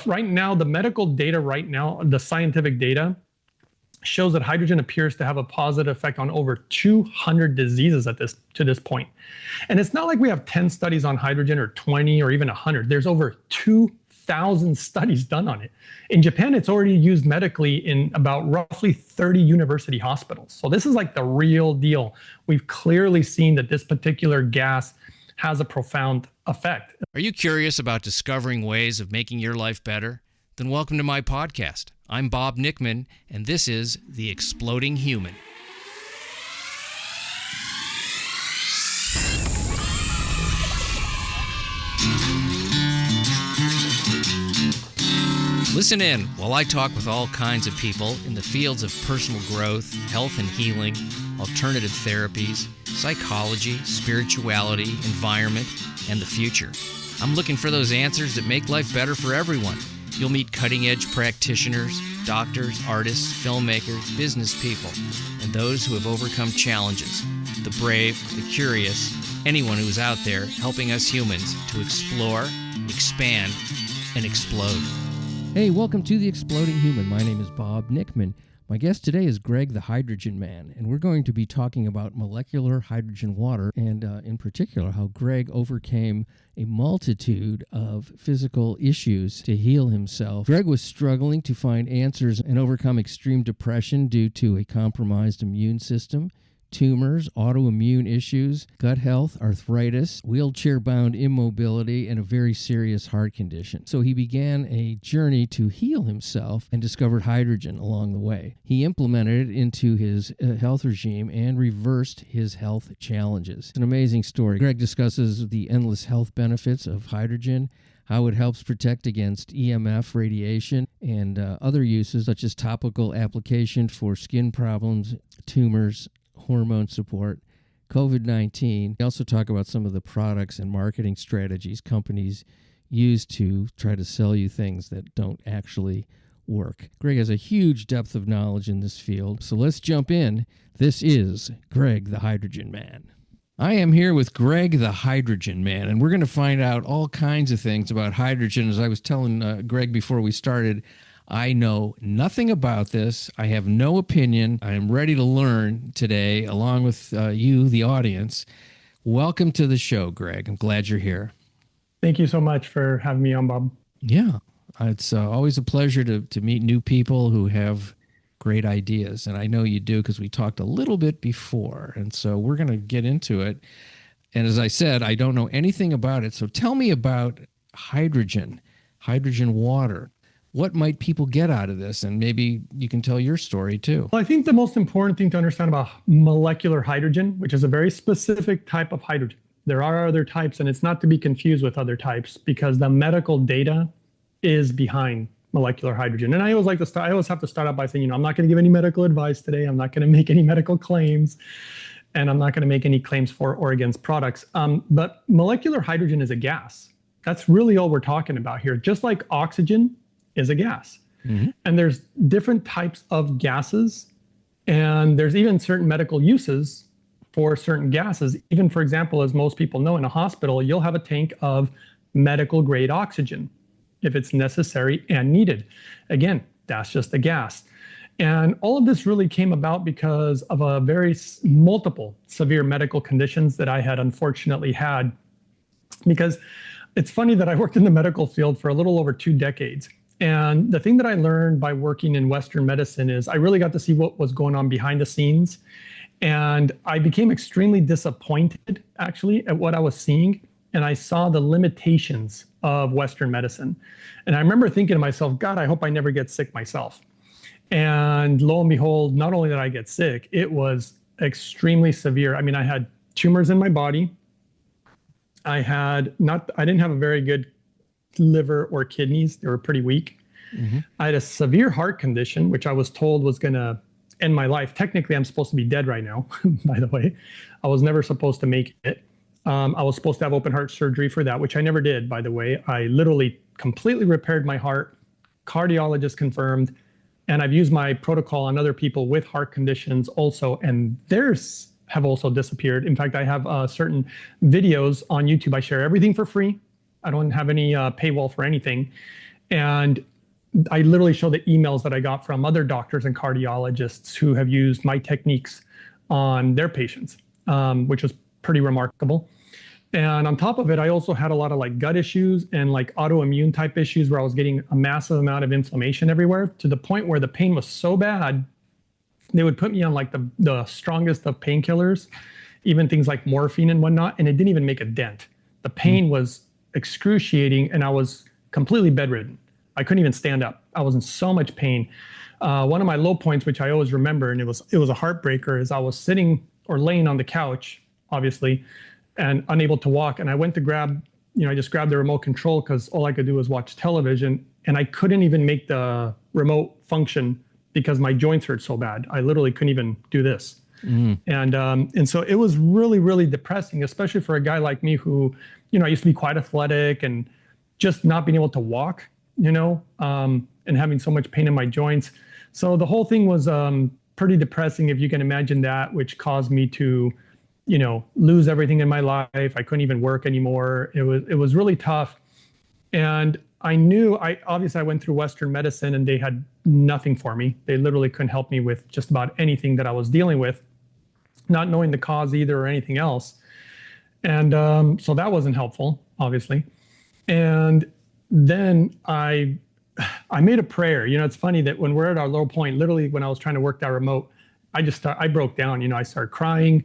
Right now, the medical data right now, the scientific data shows that hydrogen appears to have a positive effect on over 200 diseases to this point. And it's not like we have 10 studies on hydrogen or 20 or even 100. There's over 2,000 studies done on it. In Japan, it's already used medically in about roughly 30 university hospitals. So this is like the real deal. We've clearly seen that this particular gas has a profound effect. Are you curious about discovering ways of making your life better? Then welcome to my podcast. I'm Bob Nickman, and this is The Exploding Human. Listen in while I talk with all kinds of people in the fields of personal growth, health and healing, alternative therapies, psychology, spirituality, environment, and the future. I'm looking for those answers that make life better for everyone. You'll meet cutting-edge practitioners, doctors, artists, filmmakers, business people, and those who have overcome challenges. The brave, the curious, anyone who is out there helping us humans to explore, expand, and explode. Hey, welcome to The Exploding Human. My name is Bob Nickman. My guest today is Greg the Hydrogen Man, and we're going to be talking about molecular hydrogen water and in particular how Greg overcame a multitude of physical issues to heal himself. Greg was struggling to find answers and overcome extreme depression due to a compromised immune system, tumors, autoimmune issues, gut health, arthritis, wheelchair-bound immobility, and a very serious heart condition. So he began a journey to heal himself and discovered hydrogen along the way. He implemented it into his health regime and reversed his health challenges. It's an amazing story. Greg discusses the endless health benefits of hydrogen, how it helps protect against EMF radiation and other uses such as topical application for skin problems, tumors, hormone support, COVID-19. We also talk about some of the products and marketing strategies companies use to try to sell you things that don't actually work. Greg has a huge depth of knowledge in this field, so let's jump in. This is Greg the Hydrogen Man. I am here with Greg the Hydrogen Man, and we're going to find out all kinds of things about hydrogen. As I was telling Greg before we started, I know nothing about this. I have no opinion. I am ready to learn today, along with you, the audience. Welcome to the show, Greg. I'm glad you're here. Thank you so much for having me on, Bob. Yeah, it's always a pleasure to meet new people who have great ideas. And I know you do because we talked a little bit before. And so we're going to get into it. And as I said, I don't know anything about it. So tell me about hydrogen water. What might people get out of this? And maybe you can tell your story too. Well, I think the most important thing to understand about molecular hydrogen, which is a very specific type of hydrogen. There are other types, and it's not to be confused with other types because the medical data is behind molecular hydrogen. And I always have to start out by saying, I'm not going to give any medical advice today. I'm not going to make any medical claims, and I'm not going to make any claims for or against products. But molecular hydrogen is a gas. That's really all we're talking about here. Just like oxygen is a gas. Mm-hmm. And there's different types of gases, and there's even certain medical uses for certain gases. Even, for example, as most people know, in a hospital, you'll have a tank of medical grade oxygen if it's necessary and needed. Again, that's just a gas. And all of this really came about because of a very multiple severe medical conditions that I had unfortunately had. Because it's funny that I worked in the medical field for a little over 2 decades. And the thing that I learned by working in Western medicine is I really got to see what was going on behind the scenes. And I became extremely disappointed, actually, at what I was seeing. And I saw the limitations of Western medicine. And I remember thinking to myself, God, I hope I never get sick myself. And lo and behold, not only did I get sick, it was extremely severe. I mean, I had tumors in my body. I didn't have a very good liver or kidneys. They were pretty weak. Mm-hmm. I had a severe heart condition, which I was told was going to end my life. Technically, I'm supposed to be dead right now, by the way. I was never supposed to make it. I was supposed to have open heart surgery for that, which I never did, by the way. I literally completely repaired my heart. Cardiologist confirmed. And I've used my protocol on other people with heart conditions also, and theirs have also disappeared. In fact, I have certain videos on YouTube. I share everything for free. I don't have any paywall for anything. And I literally show the emails that I got from other doctors and cardiologists who have used my techniques on their patients, which was pretty remarkable. And on top of it, I also had a lot of like gut issues and like autoimmune type issues where I was getting a massive amount of inflammation everywhere, to the point where the pain was so bad, they would put me on like the strongest of painkillers, even things like morphine and whatnot, and it didn't even make a dent. The pain was excruciating, and I was completely bedridden. I couldn't even stand up. I was in so much pain. One of my low points, which I always remember, and it was a heartbreaker, is I was sitting or laying on the couch, obviously, and unable to walk. And I went to grab, I just grabbed the remote control because all I could do was watch television, and I couldn't even make the remote function because my joints hurt so bad. I literally couldn't even do this. And so it was really, really depressing, especially for a guy like me who, I used to be quite athletic, and just not being able to walk, and having so much pain in my joints. So the whole thing was pretty depressing, if you can imagine that, which caused me to, lose everything in my life. I couldn't even work anymore. It was really tough. And I knew, obviously I went through Western medicine, and they had nothing for me. They literally couldn't help me with just about anything that I was dealing with, not knowing the cause either or anything else. And so that wasn't helpful, obviously. And then I made a prayer. It's funny that when we're at our low point, literally when I was trying to work that remote, I broke down. I started crying,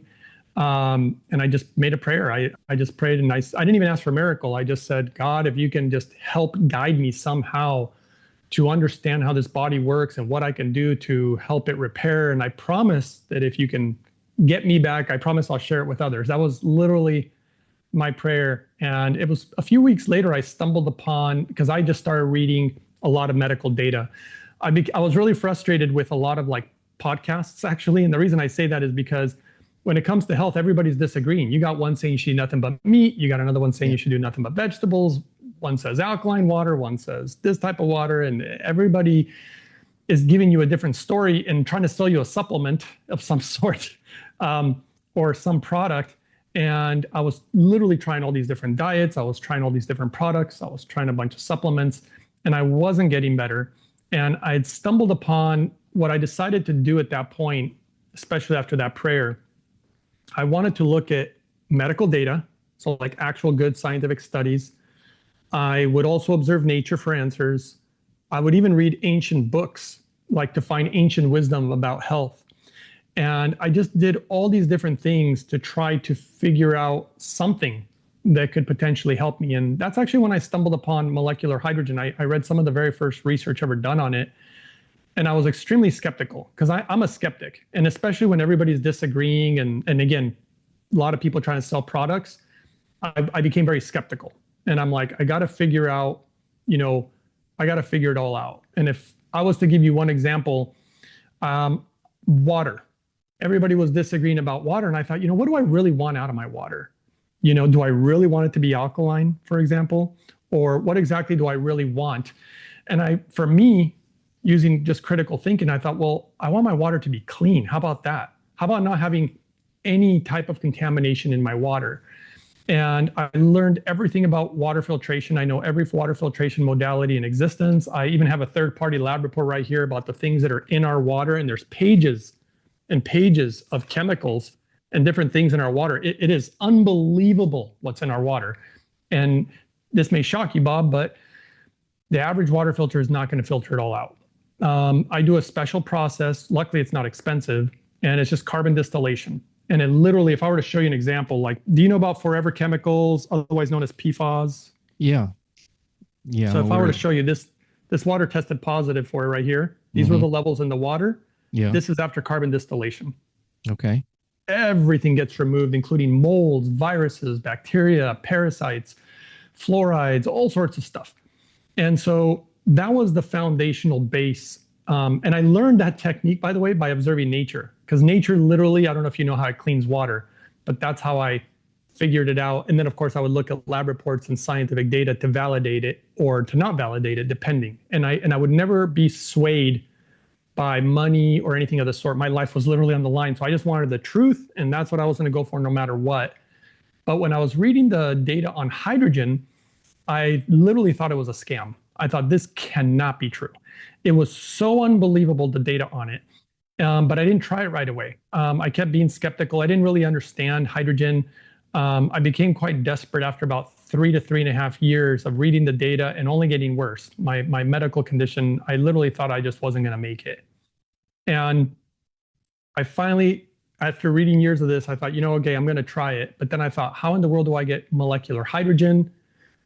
and I just made a prayer. I just prayed, and I didn't even ask for a miracle. I just said, God, if you can just help guide me somehow to understand how this body works and what I can do to help it repair. And I promise that if you can get me back, I promise I'll share it with others. That was literally my prayer. And it was a few weeks later, I stumbled upon, because I just started reading a lot of medical data. I was really frustrated with a lot of like podcasts, actually. And the reason I say that is because when it comes to health, everybody's disagreeing. You got one saying you should eat nothing but meat. You got another one saying you should do nothing but vegetables. One says alkaline water, one says this type of water. And everybody is giving you a different story and trying to sell you a supplement of some sort, or some product. And I was literally trying all these different diets. I was trying all these different products. I was trying a bunch of supplements, and I wasn't getting better. And I had stumbled upon what I decided to do at that point, especially after that prayer. I wanted to look at medical data, so like actual good scientific studies. I would also observe nature for answers. I would even read ancient books, like to find ancient wisdom about health. And I just did all these different things to try to figure out something that could potentially help me. And that's actually when I stumbled upon molecular hydrogen. I read some of the very first research ever done on it. And I was extremely skeptical, because I'm a skeptic. And especially when everybody's disagreeing, and again, a lot of people trying to sell products, I became very skeptical. And I'm like, I got to figure out, I got to figure it all out. And if I was to give you one example, water. Everybody was disagreeing about water. And I thought, what do I really want out of my water? Do I really want it to be alkaline, for example? Or what exactly do I really want? And for me, using just critical thinking, I thought, well, I want my water to be clean. How about that? How about not having any type of contamination in my water? And I learned everything about water filtration. I know every water filtration modality in existence. I even have a third-party lab report right here about the things that are in our water. And there's pages and pages of chemicals and different things in our water. It is unbelievable what's in our water. And this may shock you, Bob, but the average water filter is not going to filter it all out. I do a special process. Luckily, it's not expensive, and it's just carbon distillation. And it literally, if I were to show you an example, like, do you know about forever chemicals, otherwise known as PFAS? Yeah. So if I were to show you this water tested positive for it right here, these were the levels in the water. Yeah. This is after carbon distillation. Okay. Everything gets removed, including molds, viruses, bacteria, parasites, fluorides, all sorts of stuff. And so that was the foundational base. And I learned that technique, by the way, by observing nature, because nature literally, I don't know if you know how it cleans water, but that's how I figured it out. And then, of course, I would look at lab reports and scientific data to validate it or to not validate it, depending. And I would never be swayed by money or anything of the sort. My life was literally on the line. So I just wanted the truth, and that's what I was going to go for no matter what. But when I was reading the data on hydrogen, I literally thought it was a scam. I thought this cannot be true. It was so unbelievable, the data on it. But I didn't try it right away. I kept being skeptical. I didn't really understand hydrogen. I became quite desperate after about 3 to 3.5 years of reading the data and only getting worse. My medical condition, I literally thought I just wasn't going to make it. And I finally, after reading years of this, I thought, okay, I'm going to try it. But then I thought, how in the world do I get molecular hydrogen?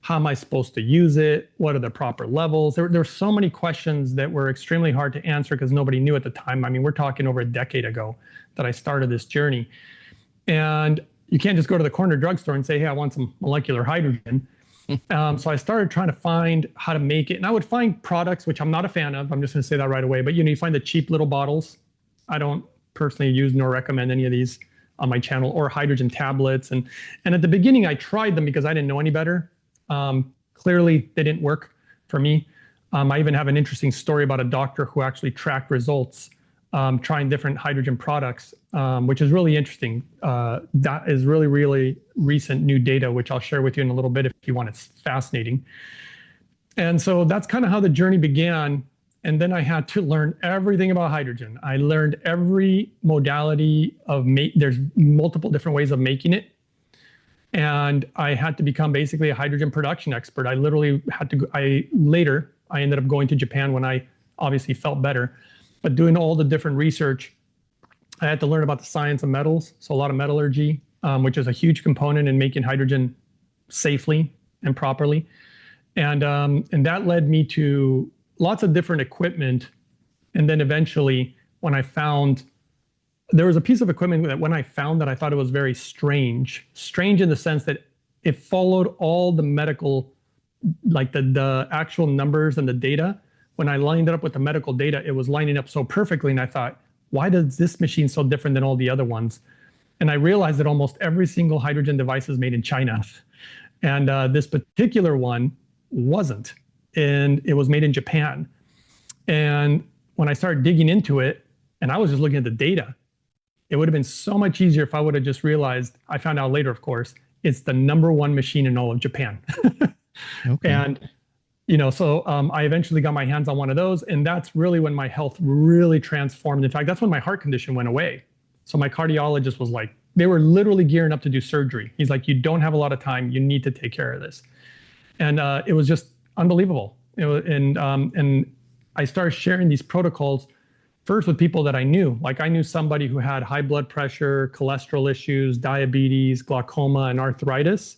How am I supposed to use it? What are the proper levels? There were so many questions that were extremely hard to answer because nobody knew at the time. I mean, we're talking over a decade ago that I started this journey. And you can't just go to the corner drugstore and say, hey, I want some molecular hydrogen. So I started trying to find how to make it. And I would find products, which I'm not a fan of. I'm just going to say that right away. But you find the cheap little bottles. I don't personally use nor recommend any of these on my channel, or hydrogen tablets. And at the beginning, I tried them because I didn't know any better. Clearly, they didn't work for me. I even have an interesting story about a doctor who actually tracked results trying different hydrogen products, which is really interesting. That is really, really recent new data, which I'll share with you in a little bit if you want. It's fascinating. And so that's kind of how the journey began. And then I had to learn everything about hydrogen. I learned every modality of there's multiple different ways of making it. And I had to become basically a hydrogen production expert. I literally had to go, I ended up going to Japan when I obviously felt better. But doing all the different research, I had to learn about the science of metals. So a lot of metallurgy, which is a huge component in making hydrogen safely and properly. And that led me to lots of different equipment. And then eventually, when I found, there was a piece of equipment that when I found that I thought it was very strange in the sense that it followed all the medical, like the actual numbers and the data. When I lined it up with the medical data, it was lining up so perfectly. And I thought, why does this machine so different than all the other ones? And I realized that almost every single hydrogen device is made in China. And this particular one wasn't. And it was made in Japan. And when I started digging into it, and I was just looking at the data, it would have been so much easier if I would have just realized, I found out later, of course, it's the #1 machine in all of Japan. Okay. And, so I eventually got my hands on one of those. And that's really when my health really transformed. In fact, that's when my heart condition went away. So my cardiologist was like, they were literally gearing up to do surgery. He's like, you don't have a lot of time. You need to take care of this. And it was just unbelievable. And I started sharing these protocols first with people that I knew. Like I knew somebody who had high blood pressure, cholesterol issues, diabetes, glaucoma, and arthritis.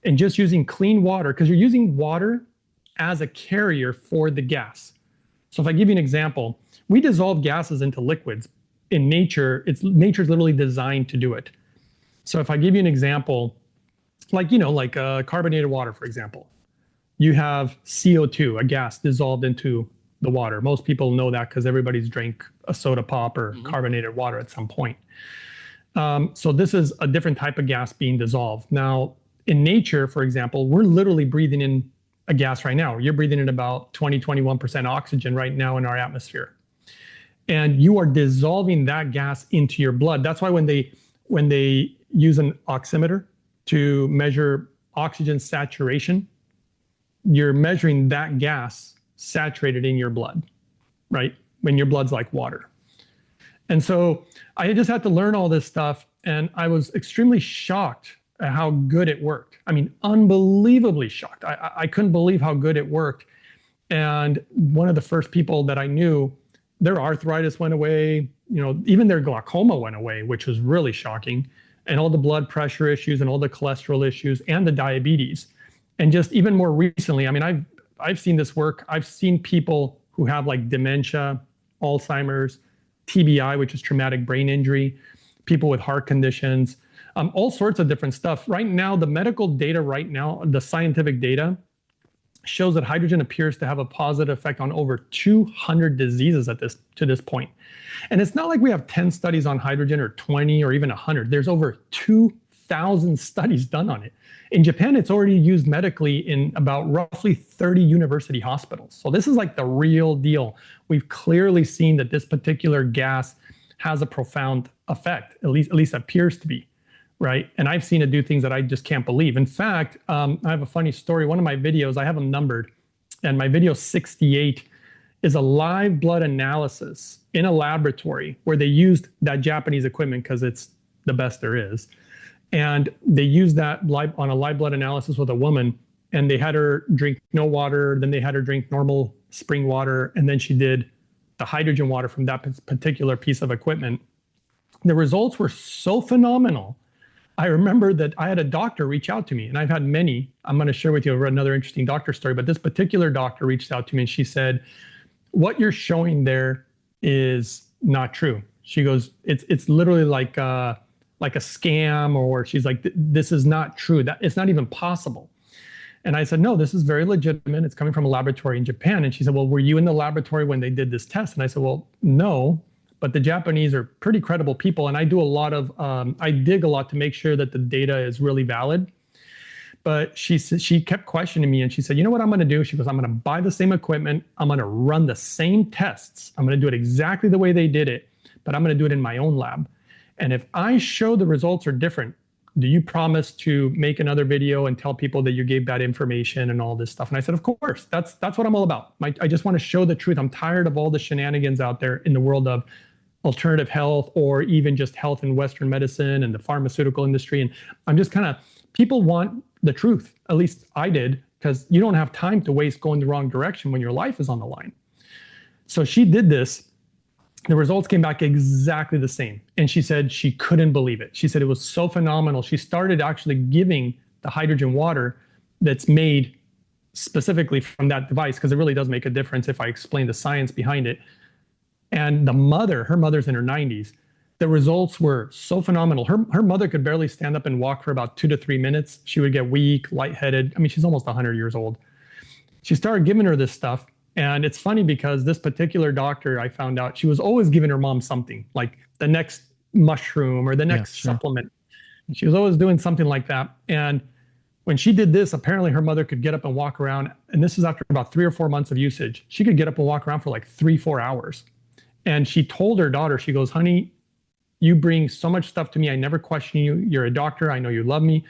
And just using clean water, because you're using water as a carrier for the gas. So if I give you an example, we dissolve gases into liquids. In nature, nature's literally designed to do it. So if I give you an example, like carbonated water, for example, you have CO2, a gas dissolved into the water. Most people know that because everybody's drank a soda pop or carbonated water at some point. So this is a different type of gas being dissolved. Now, in nature, for example, we're literally breathing in a gas right now. You're breathing in about 21% oxygen right now in our atmosphere. And you are dissolving that gas into your blood. That's why when they use an oximeter to measure oxygen saturation, you're measuring that gas saturated in your blood, right? When your blood's like water. And so I just had to learn all this stuff, and I was extremely shocked at how good it worked. I mean, unbelievably shocked. I couldn't believe how good it worked. And one of the first people that I knew, their arthritis went away, even their glaucoma went away, which was really shocking. And all the blood pressure issues and all the cholesterol issues and the diabetes. And just even more recently, I mean, I've seen this work. I've seen people who have like dementia, Alzheimer's, TBI, which is traumatic brain injury, people with heart conditions, all sorts of different stuff. Right now, the medical data right now, the scientific data shows that hydrogen appears to have a positive effect on over 200 diseases to this point. And it's not like we have 10 studies on hydrogen or 20 or even 100. There's over 2,000 studies done on it. In Japan, it's already used medically in about roughly 30 university hospitals. So this is like the real deal. We've clearly seen that this particular gas has a profound effect, at least appears to be, right? And I've seen it do things that I just can't believe. In fact, I have a funny story. One of my videos, I have them numbered. And my video 68 is a live blood analysis in a laboratory where they used that Japanese equipment because it's the best there is. And they used that on a live blood analysis with a woman, and they had her drink no water, then they had her drink normal spring water, and then she did the hydrogen water from that particular piece of equipment. The results were so phenomenal. I remember that I had a doctor reach out to me, and I've had many. I'm going to share with you another interesting doctor story, but this particular doctor reached out to me and she said, what you're showing there is not true. She goes, it's literally like a scam, or she's like, this is not true. That it's not even possible. And I said, no, this is very legitimate. It's coming from a laboratory in Japan. And she said, well, were you in the laboratory when they did this test? And I said, well, no, but the Japanese are pretty credible people. And I do a lot of, I dig a lot to make sure that the data is really valid. But she kept questioning me, and she said, you know what I'm going to do? She goes, I'm going to buy the same equipment. I'm going to run the same tests. I'm going to do it exactly the way they did it, but I'm going to do it in my own lab. And if I show the results are different, do you promise to make another video and tell people that you gave bad information and all this stuff? And I said, of course, that's what I'm all about. I just want to show the truth. I'm tired of all the shenanigans out there in the world of alternative health, or even just health in Western medicine and the pharmaceutical industry. And I'm just kind of, people want the truth. At least I did, because you don't have time to waste going the wrong direction when your life is on the line. So she did this. The results came back exactly the same. And she said she couldn't believe it. She said it was so phenomenal. She started actually giving the hydrogen water that's made specifically from that device, because it really does make a difference if I explain the science behind it. And her mother's in her 90s. The results were so phenomenal. Her mother could barely stand up and walk for about 2 to 3 minutes. She would get weak, lightheaded. I mean, she's almost 100 years old. She started giving her this stuff. And it's funny because this particular doctor, I found out, she was always giving her mom something, like the next mushroom or the next supplement. She was always doing something like that. And when she did this, apparently her mother could get up and walk around. And this is after about 3 or 4 months of usage. She could get up and walk around for like 3-4 hours. And she told her daughter, she goes, honey, you bring so much stuff to me. I never question you. You're a doctor. I know you love me,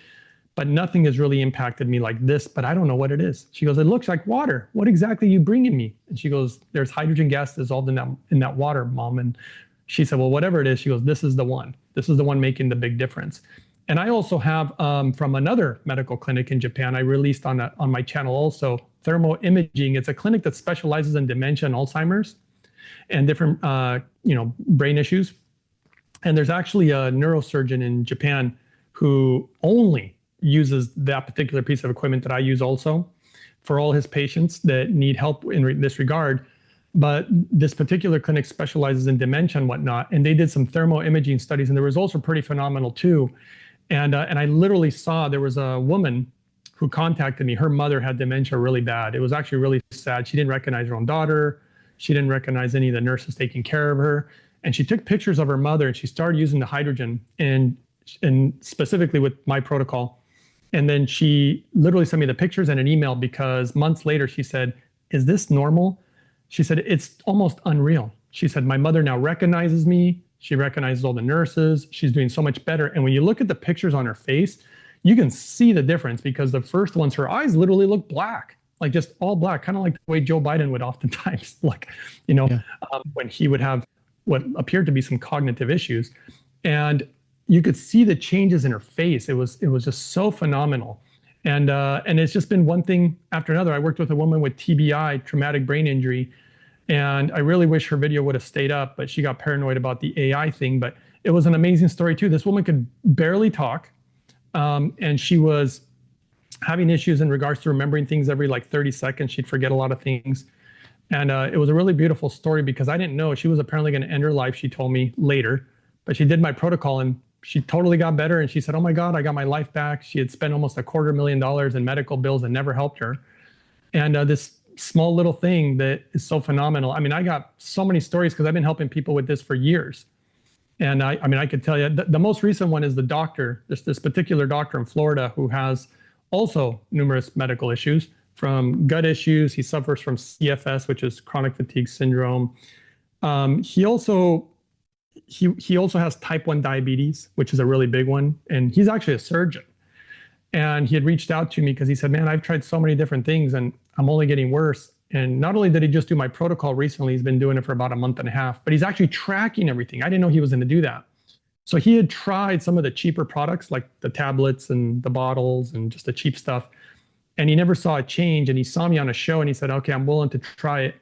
but nothing has really impacted me like this, but I don't know what it is. She goes, it looks like water. What exactly are you bringing me? And she goes, there's hydrogen gas dissolved in that water, Mom. And she said, well, whatever it is, she goes, this is the one. This is the one making the big difference. And I also have from another medical clinic in Japan, I released on my channel also, thermal imaging. It's a clinic that specializes in dementia and Alzheimer's and different brain issues. And there's actually a neurosurgeon in Japan who only uses that particular piece of equipment that I use also for all his patients that need help in this regard. But this particular clinic specializes in dementia and whatnot. And they did some thermal imaging studies, and the results were pretty phenomenal too. And I literally saw there was a woman who contacted me. Her mother had dementia really bad. It was actually really sad. She didn't recognize her own daughter. She didn't recognize any of the nurses taking care of her. And she took pictures of her mother, and she started using the hydrogen and specifically with my protocol. And then she literally sent me the pictures and an email, because months later she said, is this normal? She said, it's almost unreal. She said, my mother now recognizes me. She recognizes all the nurses. She's doing so much better. And when you look at the pictures on her face, you can see the difference, because the first ones, her eyes literally look black, like just all black, kind of like the way Joe Biden would oftentimes look, when he would have what appeared to be some cognitive issues. And you could see the changes in her face. It was just so phenomenal. And it's just been one thing after another. I worked with a woman with TBI, traumatic brain injury, and I really wish her video would have stayed up, but she got paranoid about the AI thing. But it was an amazing story too. This woman could barely talk, and she was having issues in regards to remembering things every like 30 seconds. She'd forget a lot of things. And it was a really beautiful story, because I didn't know she was apparently going to end her life, she told me later. But she did my protocol and she totally got better. And she said, oh my God, I got my life back. She had spent almost $250,000 in medical bills and never helped her. And this small little thing that is so phenomenal. I mean, I got so many stories because I've been helping people with this for years. And I could tell you the most recent one is the doctor, this particular doctor in Florida who has also numerous medical issues, from gut issues. He suffers from CFS, which is chronic fatigue syndrome. He also has type 1 diabetes, which is a really big one. And he's actually a surgeon. And he had reached out to me because he said, man, I've tried so many different things and I'm only getting worse. And not only did he just do my protocol recently, he's been doing it for about a month and a half, but he's actually tracking everything. I didn't know he was going to do that. So he had tried some of the cheaper products like the tablets and the bottles and just the cheap stuff. And he never saw a change. And he saw me on a show and he said, okay, I'm willing to try it.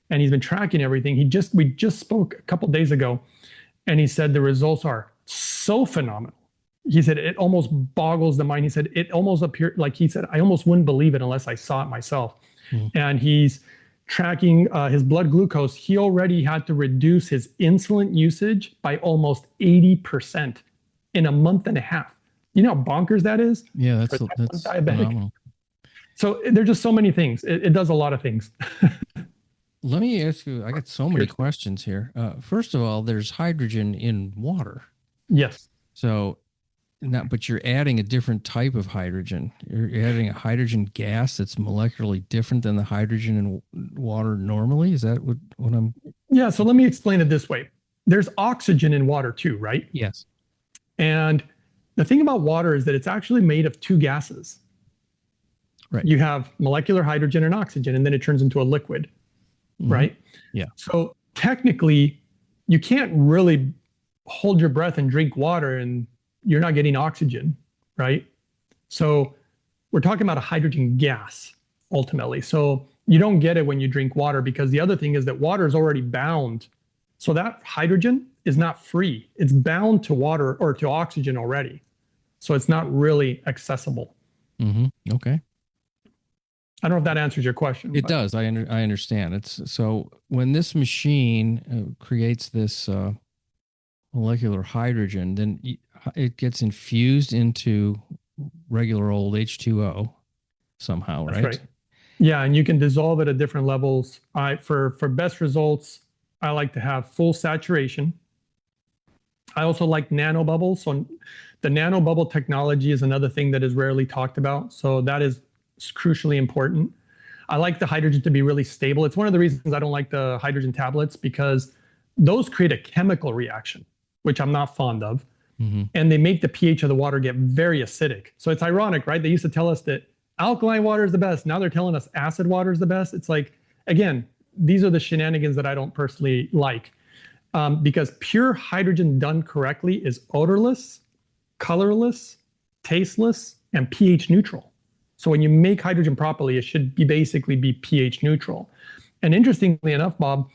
And he's been tracking everything. We just spoke a couple days ago and he said the results are so phenomenal. He said it almost boggles the mind. He said it almost appeared like he said, I almost wouldn't believe it unless I saw it myself. And he's tracking his blood glucose. He already had to reduce his insulin usage by almost 80% in a month and a half. You know how bonkers that is? Yeah, that's diabetic. Phenomenal. So there's just so many things. It does a lot of things. Let me ask you, I got so many questions here. First of all, there's hydrogen in water. Yes. So, but you're adding a different type of hydrogen. You're adding a hydrogen gas that's molecularly different than the hydrogen in water normally. Is that what I'm? Yeah. So let me explain it this way. There's oxygen in water too, right? Yes. And the thing about water is that it's actually made of two gases. Right. You have molecular hydrogen and oxygen, and then it turns into a liquid, right? Yeah. So technically, you can't really hold your breath and drink water and you're not getting oxygen, right? So we're talking about a hydrogen gas ultimately. So you don't get it when you drink water because the other thing is that water is already bound. So that hydrogen is not free. It's bound to water or to oxygen already. So it's not really accessible. Okay. I don't know if that answers your question. It does. I understand. It's so when this machine creates this molecular hydrogen, then it gets infused into regular old H2O somehow, right? That's right. Yeah, and you can dissolve it at different levels. For best results, I like to have full saturation. I also like nanobubbles. So the nanobubble technology is another thing that is rarely talked about. So that is crucially important. I like the hydrogen to be really stable. It's one of the reasons I don't like the hydrogen tablets because those create a chemical reaction, which I'm not fond of. And they make the pH of the water get very acidic. So it's ironic, right? They used to tell us that alkaline water is the best. Now they're telling us acid water is the best. It's like, again, these are the shenanigans that I don't personally like because pure hydrogen done correctly is odorless, colorless, tasteless, and pH neutral. So when you make hydrogen properly, it should basically be pH neutral. And interestingly enough, Bob,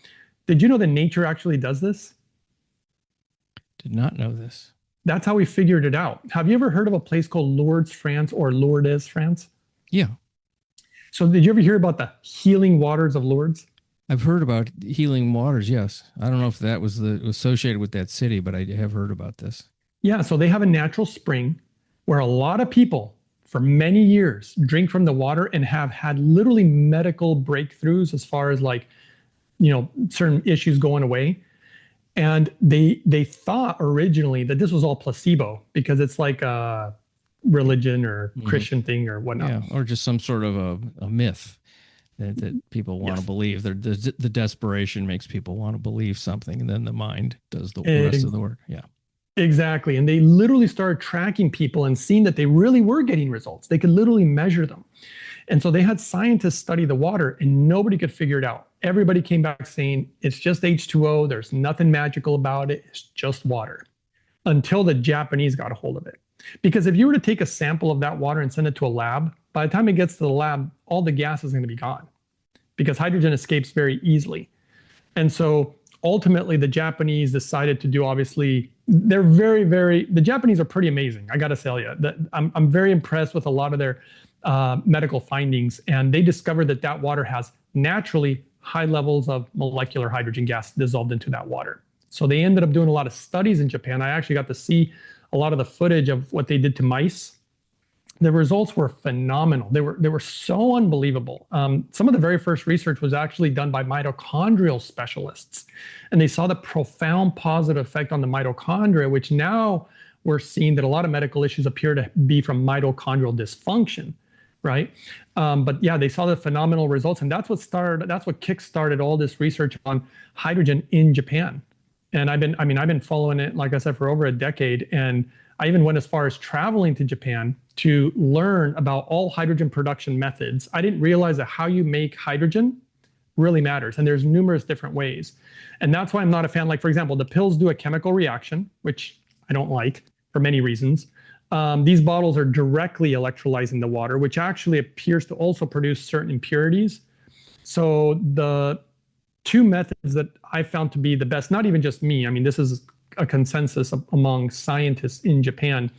did you know that nature actually does this? Did not know this. That's how we figured it out. Have you ever heard of a place called Lourdes, France, or Lourdes, France? Yeah. So did you ever hear about the healing waters of Lourdes? I've heard about healing waters, yes. I don't know if that was associated with that city, but I have heard about this. Yeah, so they have a natural spring where a lot of people for many years drink from the water and have had literally medical breakthroughs as far as like, certain issues going away. And they thought originally that this was all placebo because it's like a religion or Christian thing or whatnot. Yeah, or just some sort of a myth that people want to believe. The desperation makes people want to believe something, and then the mind does the rest of the work. Yeah. Exactly. And they literally started tracking people and seeing that they really were getting results. They could literally measure them. And so they had scientists study the water and nobody could figure it out. Everybody came back saying, it's just H2O. There's nothing magical about it. It's just water. Until the Japanese got a hold of it. Because if you were to take a sample of that water and send it to a lab, by the time it gets to the lab, all the gas is going to be gone because hydrogen escapes very easily. And so ultimately the Japanese decided to do, obviously, they're the Japanese are pretty amazing. I got to tell you that I'm very impressed with a lot of their medical findings. And they discovered that water has naturally high levels of molecular hydrogen gas dissolved into that water. So they ended up doing a lot of studies in Japan. I actually got to see a lot of the footage of what they did to mice. The results were phenomenal. They were so unbelievable. Some of the very first research was actually done by mitochondrial specialists. And they saw the profound positive effect on the mitochondria, which now we're seeing that a lot of medical issues appear to be from mitochondrial dysfunction, right? But yeah, they saw the phenomenal results. And that's what kickstarted all this research on hydrogen in Japan. And I've been following it, like I said, for over a decade. And I even went as far as traveling to Japan to learn about all hydrogen production methods, I didn't realize that how you make hydrogen really matters. And there's numerous different ways. And that's why I'm not a fan. Like, for example, the pills do a chemical reaction, which I don't like for many reasons. These bottles are directly electrolyzing the water, which actually appears to also produce certain impurities. So the two methods that I found to be the best, not even just me, I mean, this is a consensus among scientists in Japan,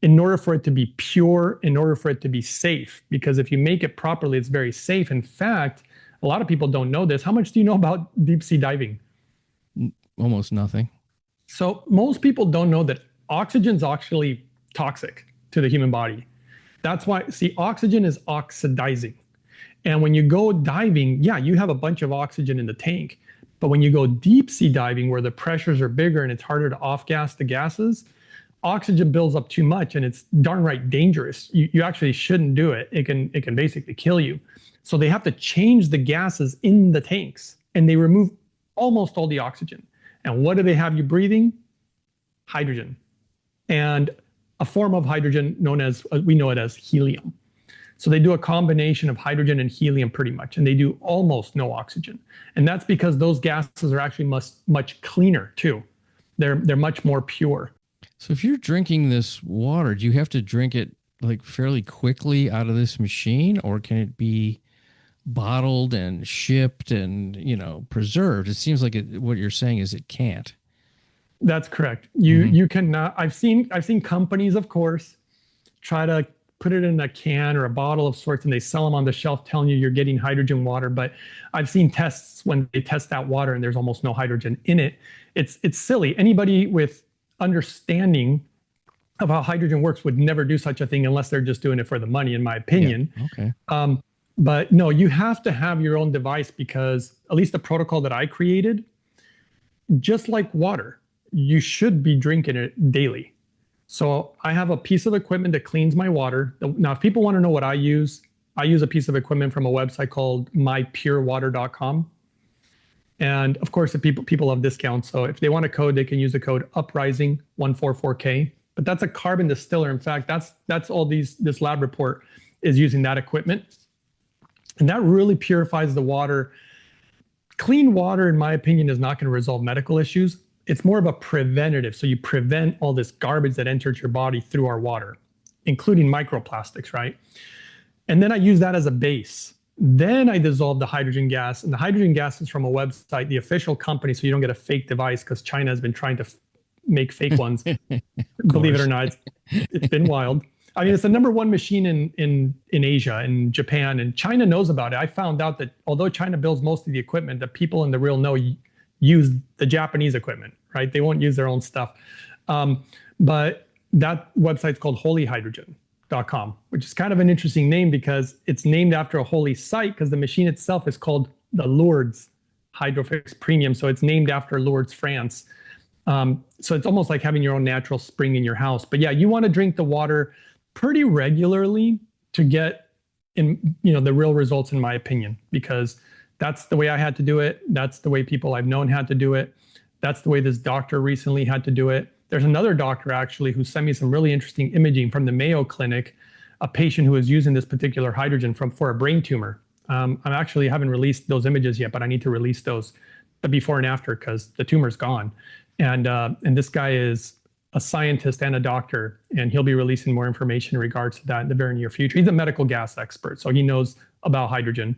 in order for it to be pure, in order for it to be safe, because if you make it properly, it's very safe. In fact, a lot of people don't know this. How much do you know about deep sea diving? Almost nothing. So most people don't know that oxygen's actually toxic to the human body. That's why, see, oxygen is oxidizing. And when you go diving, yeah, you have a bunch of oxygen in the tank. But when you go deep sea diving, where the pressures are bigger and it's harder to off-gas the gases, oxygen builds up too much and it's darn right dangerous. You actually shouldn't do it. It can basically kill you. So they have to change the gases in the tanks, and they remove almost all the oxygen. And what do they have you breathing? Hydrogen. And a form of hydrogen known as, we know it as helium. So they do a combination of hydrogen and helium pretty much, and they do almost no oxygen. And that's because those gases are actually much cleaner too. They're much more pure. So if you're drinking this water, do you have to drink it like fairly quickly out of this machine, or can it be bottled and shipped and, preserved? It seems like what you're saying is it can't. That's correct. You cannot. I've seen companies, of course, try to put it in a can or a bottle of sorts, and they sell them on the shelf telling you you're getting hydrogen water. But I've seen tests when they test that water and there's almost no hydrogen in it. It's silly. Anybody with understanding of how hydrogen works would never do such a thing unless they're just doing it for the money, in my opinion. Yeah. Okay. But no, you have to have your own device, because at least the protocol that I created, just like water, you should be drinking it daily. So I have a piece of equipment that cleans my water. Now, if people want to know what I use a piece of equipment from a website called mypurewater.com. And of course, if people have discounts. So if they want a code, they can use the code Uprising 144K. But that's a carbon distiller. In fact, that's all this lab report is using that equipment. And that really purifies the water. Clean water, in my opinion, is not going to resolve medical issues. It's more of a preventative. So you prevent all this garbage that enters your body through our water, including microplastics, right? And then I use that as a base. Then I dissolve the hydrogen gas. And the hydrogen gas is from a website, the official company, so you don't get a fake device, because China has been trying to make fake ones. Believe it or not, it's been wild. I mean, it's the number one machine in Asia and Japan, and China knows about it. I found out that although China builds most of the equipment, the people in the real know use the Japanese equipment, right? They won't use their own stuff. But that website's called holyhydrogen.com, which is kind of an interesting name because it's named after a holy site, because the machine itself is called the Lourdes Hydrofix Premium. So it's named after Lourdes, France. So it's almost like having your own natural spring in your house. But yeah, you want to drink the water pretty regularly to get the real results, in my opinion, because that's the way I had to do it. That's the way people I've known had to do it. That's the way this doctor recently had to do it. There's another doctor actually who sent me some really interesting imaging from the Mayo Clinic, a patient who was using this particular hydrogen for a brain tumor. I actually haven't released those images yet, but I need to release those, the before and after, because the tumor's gone. And this guy is a scientist and a doctor, and he'll be releasing more information in regards to that in the very near future. He's a medical gas expert, so he knows about hydrogen.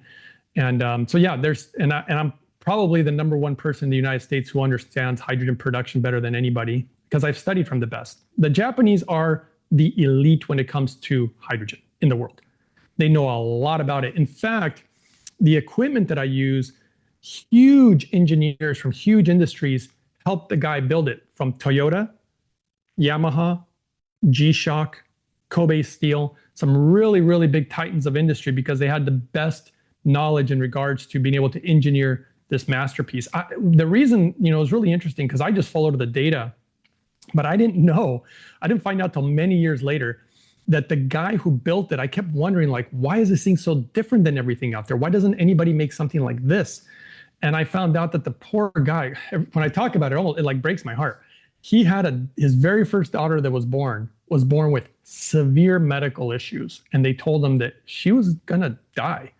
And so yeah, I'm probably the number one person in the United States who understands hydrogen production better than anybody, because I've studied from the best. The Japanese are the elite when it comes to hydrogen in the world. They know a lot about it. In fact, the equipment that I use, huge engineers from huge industries helped the guy build it, from Toyota, Yamaha, G-Shock, Kobe Steel, some really, really big titans of industry, because they had the best knowledge in regards to being able to engineer this masterpiece. The reason, it was really interesting, because I just followed the data, but I didn't find out till many years later that the guy who built it, I kept wondering, like, why is this thing so different than everything out there? Why doesn't anybody make something like this? And I found out that the poor guy, when I talk about it, it like breaks my heart. He had his very first daughter that was born with severe medical issues. And they told him that she was going to die.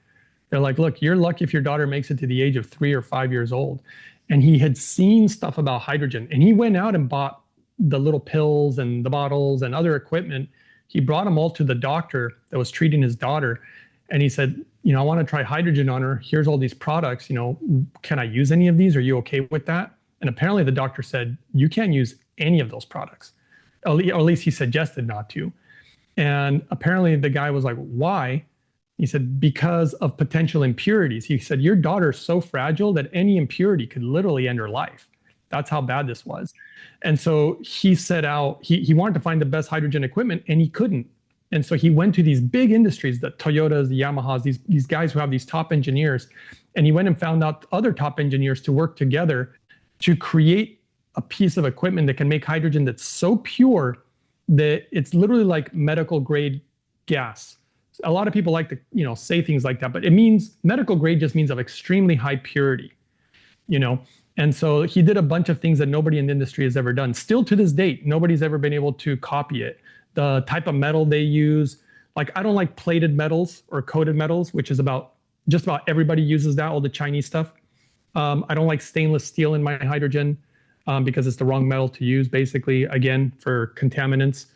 They're like, look, you're lucky if your daughter makes it to the age of 3 or 5 years old. And he had seen stuff about hydrogen, and he went out and bought the little pills and the bottles and other equipment. He brought them all to the doctor that was treating his daughter. And he said, I want to try hydrogen on her. Here's all these products. Can I use any of these? Are you okay with that? And apparently the doctor said, you can't use any of those products. Or at least he suggested not to. And apparently the guy was like, why? He said, because of potential impurities. He said, your daughter's so fragile that any impurity could literally end her life. That's how bad this was. And so he set out, he wanted to find the best hydrogen equipment, and he couldn't. And so he went to these big industries, the Toyotas, the Yamahas, these guys who have these top engineers. And he went and found out other top engineers to work together to create a piece of equipment that can make hydrogen that's so pure that it's literally like medical grade gas. A lot of people like to, say things like that, but it means medical grade just means of extremely high purity, And so he did a bunch of things that nobody in the industry has ever done. Still to this date, nobody's ever been able to copy it. The type of metal they use, like I don't like plated metals or coated metals, which is just about everybody uses that, all the Chinese stuff. I don't like stainless steel in my hydrogen because it's the wrong metal to use, basically, again, for contaminants.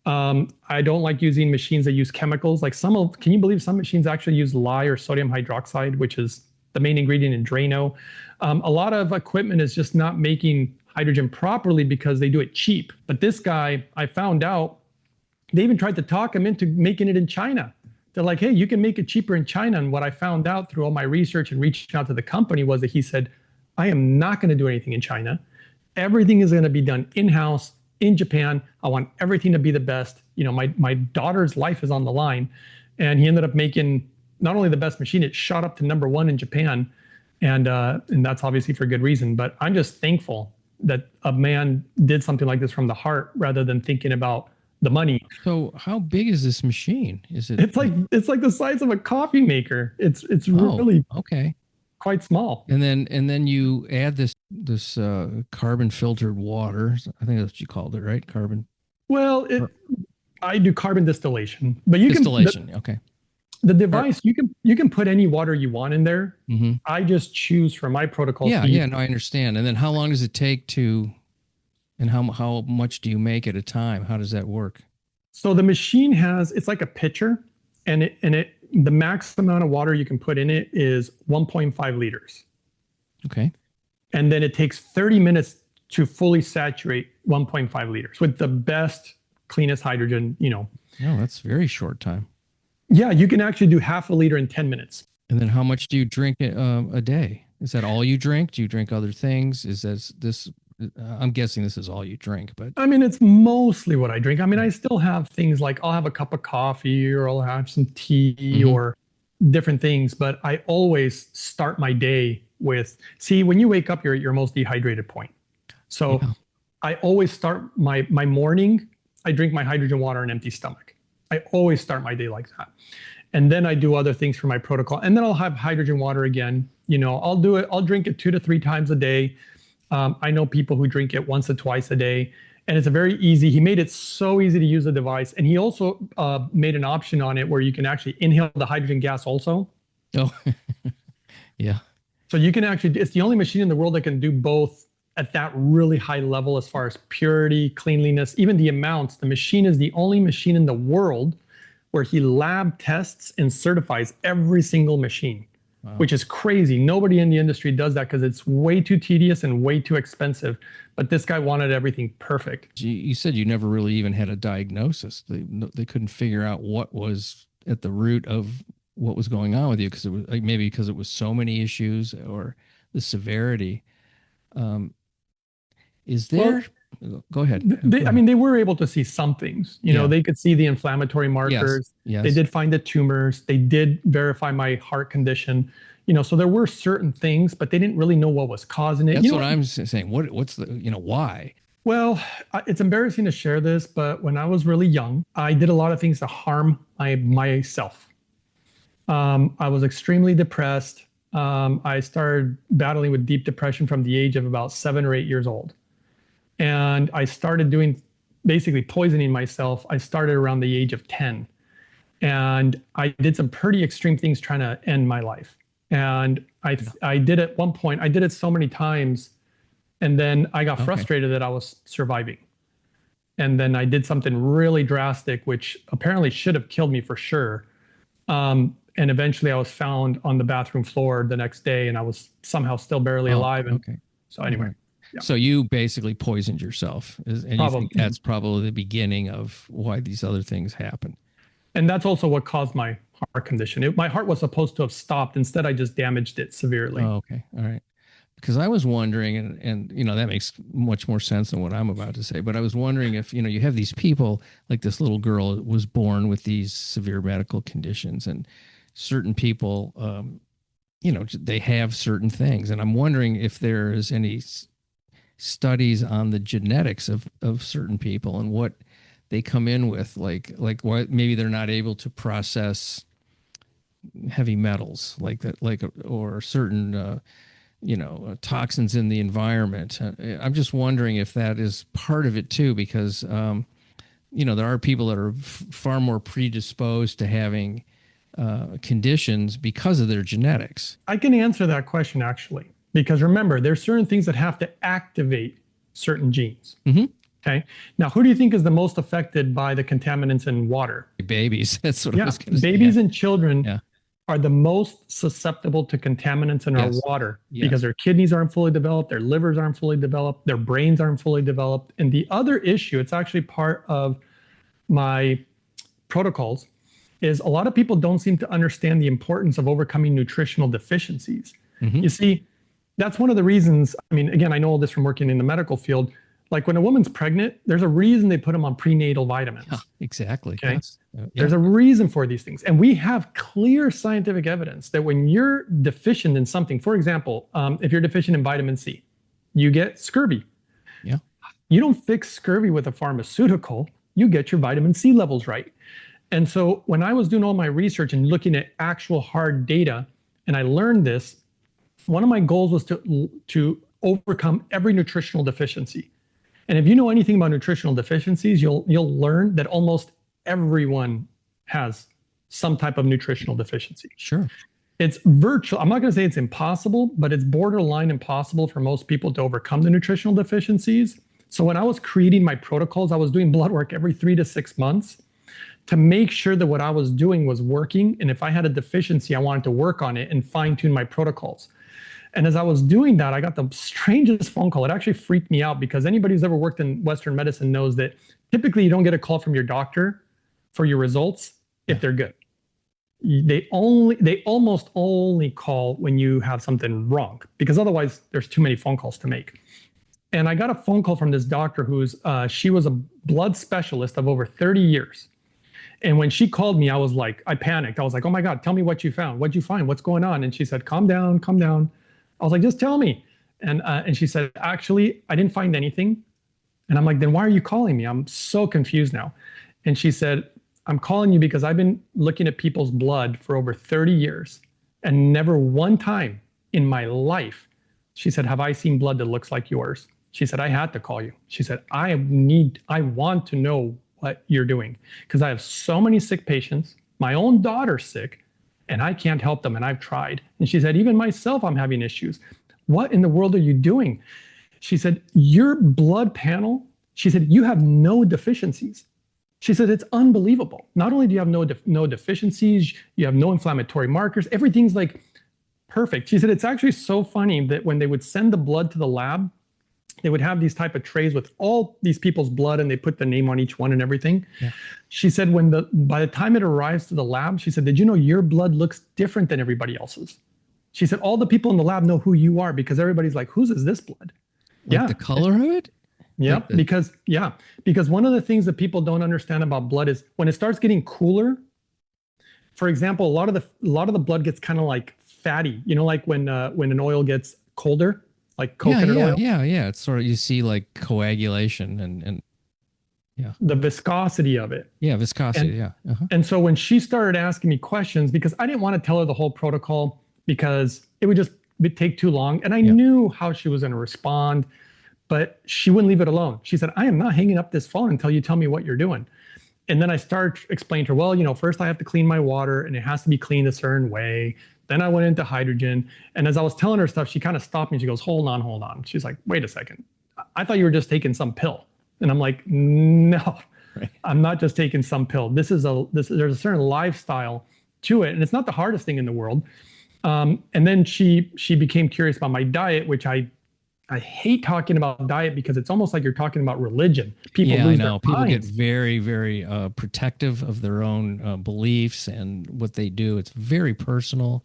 I don't like using machines that use chemicals. Like can you believe some machines actually use lye or sodium hydroxide, which is the main ingredient in Drano? A lot of equipment is just not making hydrogen properly because they do it cheap. But this guy, I found out, they even tried to talk him into making it in China. They're like, hey, you can make it cheaper in China. And what I found out through all my research and reaching out to the company was that he said, I am not going to do anything in China. Everything is going to be done in-house in Japan. I want everything to be the best. My daughter's life is on the line. And he ended up making not only the best machine, it shot up to #1 in Japan. And that's obviously for good reason. But I'm just thankful that a man did something like this from the heart rather than thinking about the money. So how big is this machine? Is it? It's like the size of a coffee maker. It's really okay, quite small. And then you add this carbon filtered water. I think that's what you called it, right? Carbon. Well, I do carbon distillation, but you distillation. Okay. The device, you can put any water you want in there. Mm-hmm. I just choose for my protocol. Yeah, no, I understand. And then how long does it take to? And how much do you make at a time? How does that work? So the machine it's like a pitcher, and the max amount of water you can put in it is 1.5 liters. Okay. And then it takes 30 minutes to fully saturate 1.5 liters with the best, cleanest hydrogen, No, that's very short time. Yeah, you can actually do half a liter in 10 minutes. And then how much do you drink a day? Is that all you drink? Do you drink other things? Is this I'm guessing this is all you drink, but I mean, it's mostly what I drink. I mean, I still have things like I'll have a cup of coffee or I'll have some tea or different things, but I always start my day with, when you wake up, you're at your most dehydrated point. So I always start my morning, I drink my hydrogen water on an empty stomach. I always start my day like that. And then I do other things for my protocol. And then I'll have hydrogen water again. I'll drink it 2 to 3 times a day. I know people who drink it once or twice a day, and it's he made it so easy to use the device. And he also made an option on it where you can actually inhale the hydrogen gas also. Oh, yeah. So you can it's the only machine in the world that can do both at that really high level as far as purity, cleanliness, even the amounts. The machine is the only machine in the world where he lab tests and certifies every single machine. Wow. Which is crazy. Nobody in the industry does that because it's way too tedious and way too expensive. But this guy wanted everything perfect. You said you never really even had a diagnosis. They couldn't figure out what was at the root of what was going on with you, because it was maybe because it was so many issues or the severity. Is there? Go ahead. I mean, they were able to see some things. They could see the inflammatory markers. Yes. They did find the tumors. They did verify my heart condition. So there were certain things, but they didn't really know what was causing it. That's what I'm saying. What's the, why? Well, it's embarrassing to share this, but when I was really young, I did a lot of things to harm myself. I was extremely depressed. I started battling with deep depression from the age of about 7 or 8 years old. And I started doing basically poisoning myself, I started around the age of 10. And I did some pretty extreme things trying to end my life. And I did at one point, I did it so many times, and then I got frustrated that I was surviving. And then I did something really drastic, which apparently should have killed me for sure. And eventually I was found on the bathroom floor the next day, and I was somehow still barely alive. And so anyway. Yeah. So you basically poisoned yourself, and you think that's probably the beginning of why these other things happen. And that's also what caused my heart condition. My heart was supposed to have stopped. Instead, I just damaged it severely. Oh, okay. All right. Because I was wondering, and you know, that makes much more sense than what I'm about to say, but I was wondering if, you know, you have these people, like this little girl was born with these severe medical conditions, and certain people, you know, they have certain things. And I'm wondering if there is any studies on the genetics of certain people and what they come in with, like why maybe they're not able to process heavy metals like that, or certain, you know, toxins in the environment. I'm just wondering if that is part of it too, because, you know, there are people that are far more predisposed to having conditions because of their genetics. I can answer that question actually, because remember, there's certain things that have to activate certain genes. Mm-hmm. Okay. Now, who do you think is the most affected by the contaminants in water? Babies. That's what I was going to say. Babies and children are the most susceptible to contaminants in our water because their kidneys aren't fully developed, their livers aren't fully developed, their brains aren't fully developed. And the other issue, it's actually part of my protocols, is a lot of people don't seem to understand the importance of overcoming nutritional deficiencies. Mm-hmm. You see, that's one of the reasons. I mean, again, I know all this from working in the medical field. Like when a woman's pregnant, there's a reason they put them on prenatal vitamins. Yeah, exactly. Okay. Yes. There's a reason for these things. And we have clear scientific evidence that when you're deficient in something, for example, if you're deficient in vitamin C, you get scurvy. Yeah. You don't fix scurvy with a pharmaceutical, you get your vitamin C levels right. And so when I was doing all my research and looking at actual hard data, and I learned this, one of my goals was to overcome every nutritional deficiency. And if you know anything about nutritional deficiencies, you'll learn that almost everyone has some type of nutritional deficiency. Sure. It's virtual. I'm not going to say it's impossible, but it's borderline impossible for most people to overcome the nutritional deficiencies. So when I was creating my protocols, I was doing blood work every 3 to 6 months to make sure that what I was doing was working. And if I had a deficiency, I wanted to work on it and fine tune my protocols. And as I was doing that, I got the strangest phone call. It actually freaked me out because anybody who's ever worked in Western medicine knows that typically you don't get a call from your doctor for your results if they're good. They almost only call when you have something wrong, because otherwise there's too many phone calls to make. And I got a phone call from this doctor she was a blood specialist of over 30 years. And when she called me, I panicked. I was like, oh my God, tell me what you found. What'd you find? What's going on? And she said, calm down, calm down. I was like, just tell me. And she said, actually, I didn't find anything. And I'm like, then why are you calling me? I'm so confused now. And she said, I'm calling you because I've been looking at people's blood for over 30 years and never one time in my life, she said, have I seen blood that looks like yours? She said, I had to call you. She said, I want to know what you're doing because I have so many sick patients. My own daughter's sick and I can't help them. And I've tried. And she said, even myself, I'm having issues. What in the world are you doing? She said, your blood panel, she said, you have no deficiencies. She said, it's unbelievable. Not only do you have no deficiencies, you have no inflammatory markers, everything's like perfect. She said, it's actually so funny that when they would send the blood to the lab, they would have these type of trays with all these people's blood and they put the name on each one and everything. Yeah. She said, by the time it arrives to the lab, she said, did you know your blood looks different than everybody else's? She said, all the people in the lab know who you are because everybody's like, whose is this blood? Like the color of it? Yeah, because one of the things that people don't understand about blood is when it starts getting cooler, for example, a lot of the blood gets kind of like fatty, you know, like when an oil gets colder, like coconut oil. Yeah. It's sort of, you see like coagulation and the viscosity of it. Yeah, viscosity. And so when she started asking me questions, because I didn't want to tell her the whole protocol because it would take too long. And I knew how she was going to respond. but she wouldn't leave it alone. She said, I am not hanging up this phone until you tell me what you're doing. And then I started explaining to her, well, first I have to clean my water and it has to be cleaned a certain way. Then I went into hydrogen. And as I was telling her stuff, she kind of stopped me. She goes, hold on. She's like, wait a second. I thought you were just taking some pill. And I'm like, no, right. I'm not just taking some pill. There's a certain lifestyle to it. And it's not the hardest thing in the world. And then she became curious about my diet, which I hate talking about diet because it's almost like you're talking about religion. People lose their People minds. get very, very protective of their own beliefs and what they do. It's very personal,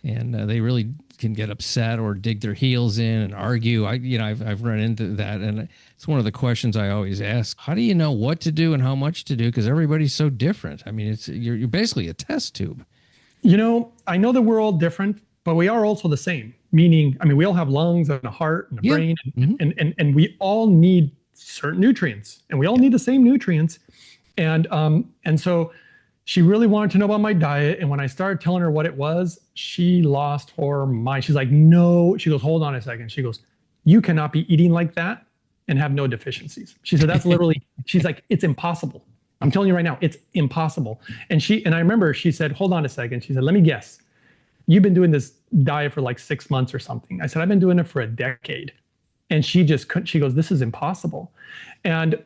and they really can get upset or dig their heels in and argue. I've run into that, and it's one of the questions I always ask: how do you know what to do and how much to do? Because everybody's so different. I mean, you're basically a test tube. I know that we're all different, but we are also the same. Meaning, we all have lungs and a heart and a brain, and we all need certain nutrients, and we all need the same nutrients. And so she really wanted to know about my diet. And when I started telling her what it was, she lost her mind. She's like, no. She goes, hold on a second. She goes, you cannot be eating like that and have no deficiencies. She said, that's literally, she's like, it's impossible. I'm telling you right now, it's impossible. And I remember she said, hold on a second. She said, let me guess. You've been doing this diet for like 6 months or something. I said, I've been doing it for a decade. And she just couldn't, she goes, this is impossible. And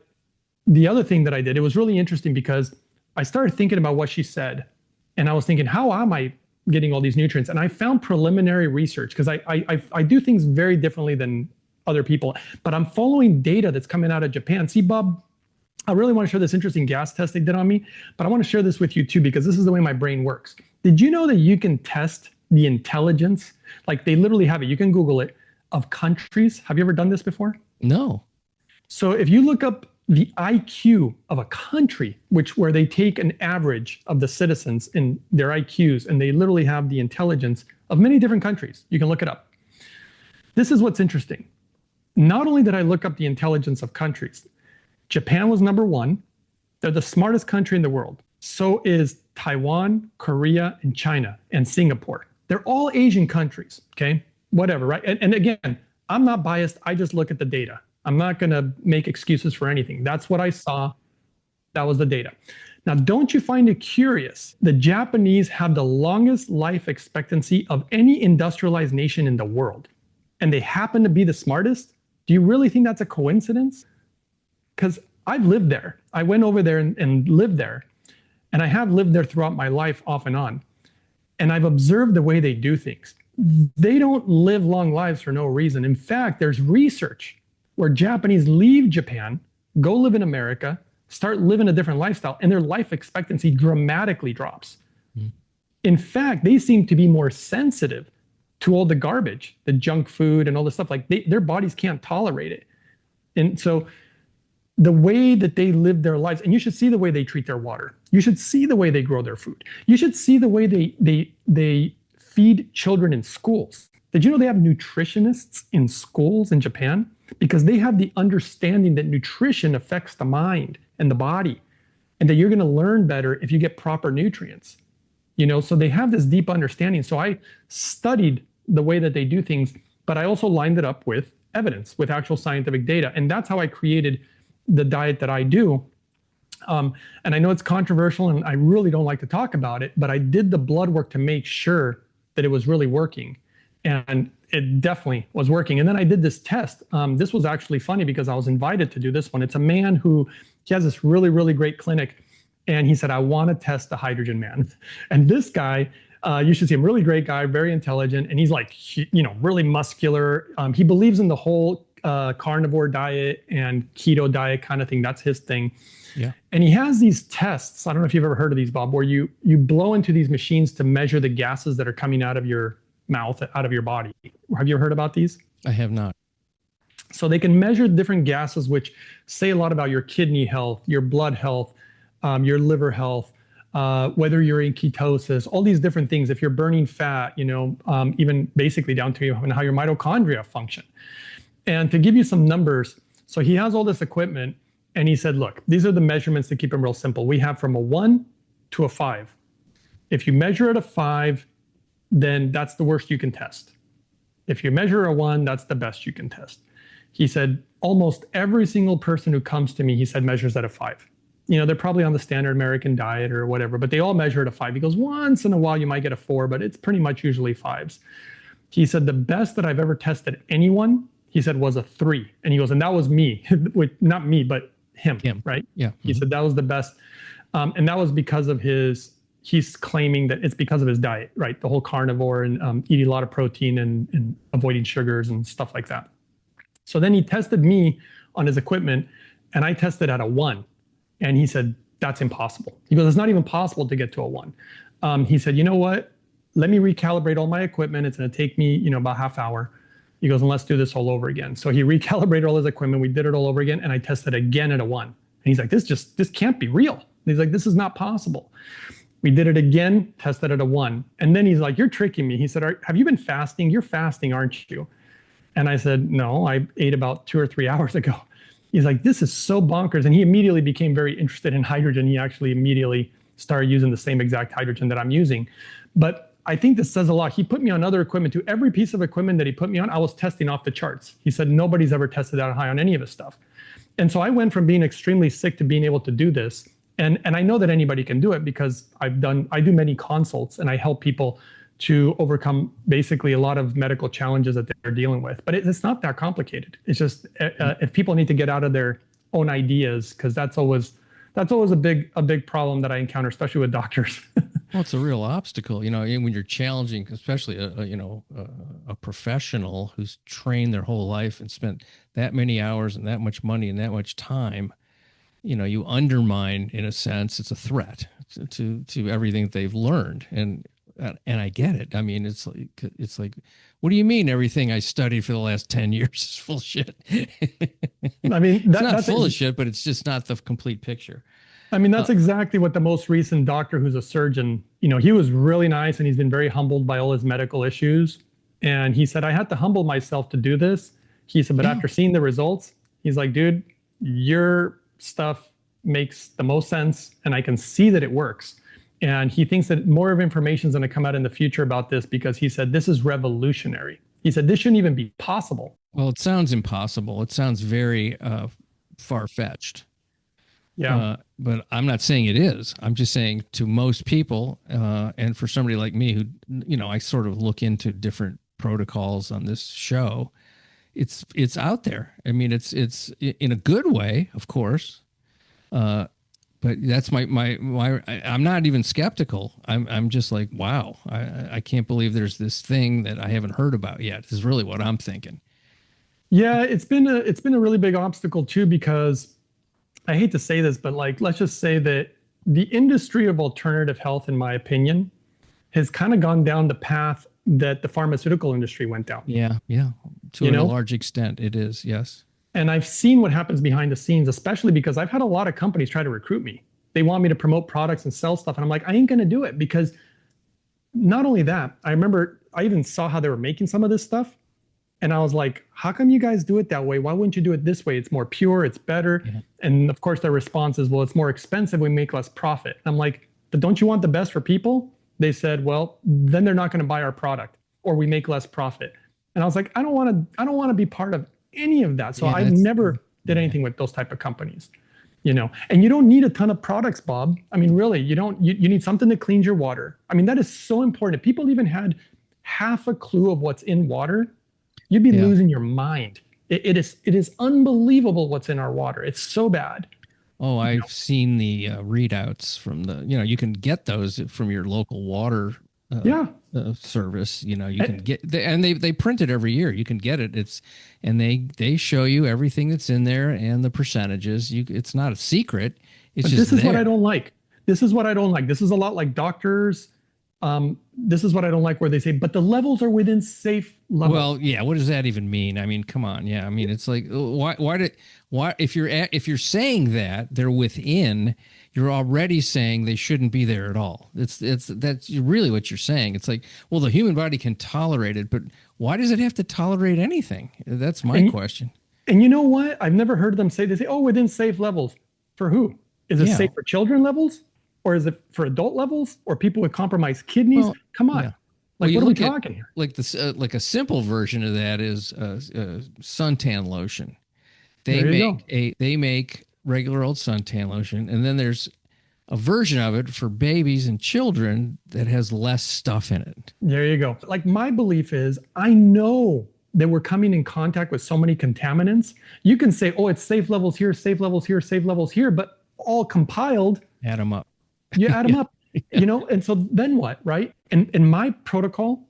the other thing that I did, it was really interesting because I started thinking about what she said. And I was thinking, how am I getting all these nutrients? And I found preliminary research because I do things very differently than other people, but I'm following data that's coming out of Japan. See, Bob, I really want to share this interesting gas test they did on me, but I want to share this with you too, because this is the way my brain works. Did you know that you can test the intelligence? Like they literally have it, you can Google it, of countries. Have you ever done this before? No. So if you look up the IQ of a country, where they take an average of the citizens in their IQs, and they literally have the intelligence of many different countries. You can look it up. This is what's interesting. Not only did I look up the intelligence of countries, Japan was number one. They're the smartest country in the world. So is Taiwan, Korea, and China, and Singapore. They're all Asian countries, okay? Whatever, right? And again, I'm not biased. I just look at the data. I'm not going to make excuses for anything. That's what I saw. That was the data. Now, don't you find it curious? The Japanese have the longest life expectancy of any industrialized nation in the world, and they happen to be the smartest. Do you really think that's a coincidence? Because I've lived there. I went over there and lived there, and I have lived there throughout my life off and on, and I've observed the way they do things. They don't live long lives for no reason. In fact, there's research where Japanese leave Japan, go live in America, start living a different lifestyle, and their life expectancy dramatically drops. Mm. In fact, they seem to be more sensitive to all the garbage, the junk food and all this stuff. Like their bodies can't tolerate it. And so the way that they live their lives, and you should see the way they treat their water. You should see the way they grow their food. You should see the way they feed children in schools. Did you know they have nutritionists in schools in Japan? Because they have the understanding that nutrition affects the mind and the body, and that you're going to learn better if you get proper nutrients. So they have this deep understanding. So I studied the way that they do things, but I also lined it up with evidence, with actual scientific data. And that's how I created the diet that I do. And I know it's controversial and I really don't like to talk about it, but I did the blood work to make sure that it was really working. And it definitely was working. And then I did this test. This was actually funny because I was invited to do this one. It's a man he has this really, really great clinic. And he said, I want to test the hydrogen man. And this guy, you should see him, really great guy, very intelligent. And he's like, really muscular. He believes in the whole carnivore diet and keto diet kind of thing. That's his thing. Yeah. And he has these tests. I don't know if you've ever heard of these, Bob, where you blow into these machines to measure the gases that are coming out of your mouth, out of your body. Have you heard about these? I have not. So they can measure different gases, which say a lot about your kidney health, your blood health, your liver health, whether you're in ketosis, all these different things. If you're burning fat, even basically down to how your mitochondria function. And to give you some numbers, so he has all this equipment, and he said, look, these are the measurements to keep them real simple. We have from a 1 to a 5. If you measure at a 5, then that's the worst you can test. If you measure a 1, that's the best you can test. He said, almost every single person who comes to me, he said, measures at a 5. They're probably on the standard American diet or whatever, but they all measure at a 5. He goes, once in a while you might get a 4, but it's pretty much usually 5s. He said, the best that I've ever tested anyone, he said, was a 3. And he goes, and that was me, not me, but him. Right? Yeah. He said that was the best. And that was because of he's claiming that it's because of his diet, right? The whole carnivore and eating a lot of protein and avoiding sugars and stuff like that. So then he tested me on his equipment, and I tested at a 1. And he said, that's impossible. He goes, it's not even possible to get to a 1. He said, you know what? Let me recalibrate all my equipment. It's going to take me, about half hour. He goes, and let's do this all over again. So he recalibrated all his equipment. We did it all over again. And I tested again at a 1. And he's like, this can't be real. He's like, this is not possible. We did it again, tested at a 1. And then he's like, you're tricking me. He said, have you been fasting? You're fasting, aren't you? And I said, no, I ate about 2 or 3 hours ago. He's like, this is so bonkers. And he immediately became very interested in hydrogen. He actually immediately started using the same exact hydrogen that I'm using. But I think this says a lot. He put me on other equipment too. Every piece of equipment that he put me on, I was testing off the charts. He said, nobody's ever tested that high on any of his stuff. And so I went from being extremely sick to being able to do this. And I know that anybody can do it because I do many consults and I help people to overcome basically a lot of medical challenges that they're dealing with. But it's not that complicated. It's just if people need to get out of their own ideas, because that's always a big problem that I encounter, especially with doctors. Well, it's a real obstacle, when you're challenging, especially a professional who's trained their whole life and spent that many hours and that much money and that much time. You undermine, in a sense, it's a threat to everything that they've learned. And I get it. I mean, it's like, what do you mean everything I studied for the last 10 years is full of shit? I mean, it's not full of shit, but it's just not the complete picture. I mean, that's exactly what the most recent doctor who's a surgeon, he was really nice and he's been very humbled by all his medical issues. And he said, I had to humble myself to do this. He said, but after seeing the results, he's like, dude, your stuff makes the most sense and I can see that it works. And he thinks that more of information is going to come out in the future about this because he said, this is revolutionary. He said, this shouldn't even be possible. Well, it sounds impossible. It sounds very far-fetched. Yeah. But I'm not saying it is. I'm just saying to most people, and for somebody like me who, I sort of look into different protocols on this show, it's out there. I mean, it's in a good way, of course. But that's my I'm not even skeptical. I'm just like, wow, I can't believe there's this thing that I haven't heard about yet. Is really what I'm thinking. Yeah, it's been a really big obstacle too, because I hate to say this, but let's just say that the industry of alternative health, in my opinion, has kind of gone down the path that the pharmaceutical industry went down. Yeah. To a large extent, it is, yes. And I've seen what happens behind the scenes, especially because I've had a lot of companies try to recruit me. They want me to promote products and sell stuff. And I'm like, I ain't going to do it, because not only that, I remember I even saw how they were making some of this stuff. And I was like, how come you guys do it that way? Why wouldn't you do it this way? It's more pure, it's better. Yeah. And of course, their response is, well, it's more expensive, we make less profit. And I'm like, but don't you want the best for people? They said, well, then they're not going to buy our product, or we make less profit. And I was like, I don't want to be part of any of that. So I never did anything with those type of companies, and you don't need a ton of products, Bob. I mean, really, you need something that cleans your water. I mean, that is so important. If people even had half a clue of what's in water, you'd be losing your mind. It is unbelievable what's in our water. It's so bad. Oh, I've seen the readouts from you can get those from your local water service. You can get, and they print it every year. You can get it. And they show you everything that's in there and the percentages. It's not a secret. It's just this is what I don't like. This is what I don't like. This is a lot like doctors. This is what I don't like, where they say, but the levels are within safe levels. Well, yeah. What does that even mean? I mean, come on. Yeah. I mean, it's like, why if you're saying that they're within, you're already saying they shouldn't be there at all. That's really what you're saying. It's like, well, the human body can tolerate it, but why does it have to tolerate anything? That's my question. And you know what? I've never heard them say, they say, oh, within safe levels. For who? Is it safe for children levels? Or is it for adult levels, or people with compromised kidneys? Well, come on. Well, Like, you what are we look at talking here? like like a simple version of that is suntan lotion. There you go. They make regular old suntan lotion, and then there's a version of it for babies and children that has less stuff in it. There you go. Like, my belief is, I know that we're coming in contact with so many contaminants. You can say, oh, it's safe levels here, safe levels here, safe levels here, but all compiled, Add them up. you add them up, and so then what, right? And in my protocol,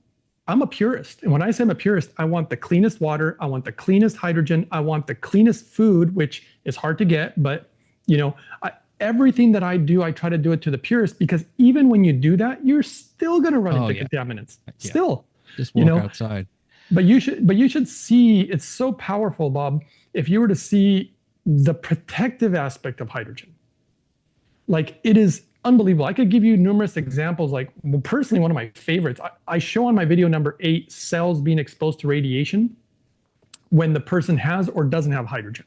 I'm a purist. And when I say I'm a purist, I want the cleanest water, I want the cleanest hydrogen, I want the cleanest food, which is hard to get, but everything that I do, I try to do it to the purest, because even when you do that, you're still going to run into contaminants. Yeah. Still. Just walk outside. But you should see, it's so powerful, Bob, if you were to see the protective aspect of hydrogen. Like, it is unbelievable. I could give you numerous examples. Like, personally, one of my favorites, I show on my video number 8 cells being exposed to radiation when the person has or doesn't have hydrogen.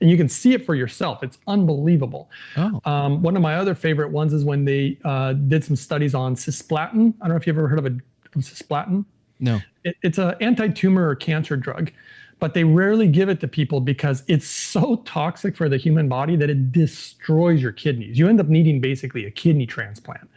And you can see it for yourself. It's unbelievable. Oh. One of my other favorite ones is when they did some studies on cisplatin. I don't know if you've ever heard of cisplatin. No. It's an anti-tumor or cancer drug, but they rarely give it to people because it's so toxic for the human body that it destroys your kidneys. You end up needing basically a kidney transplant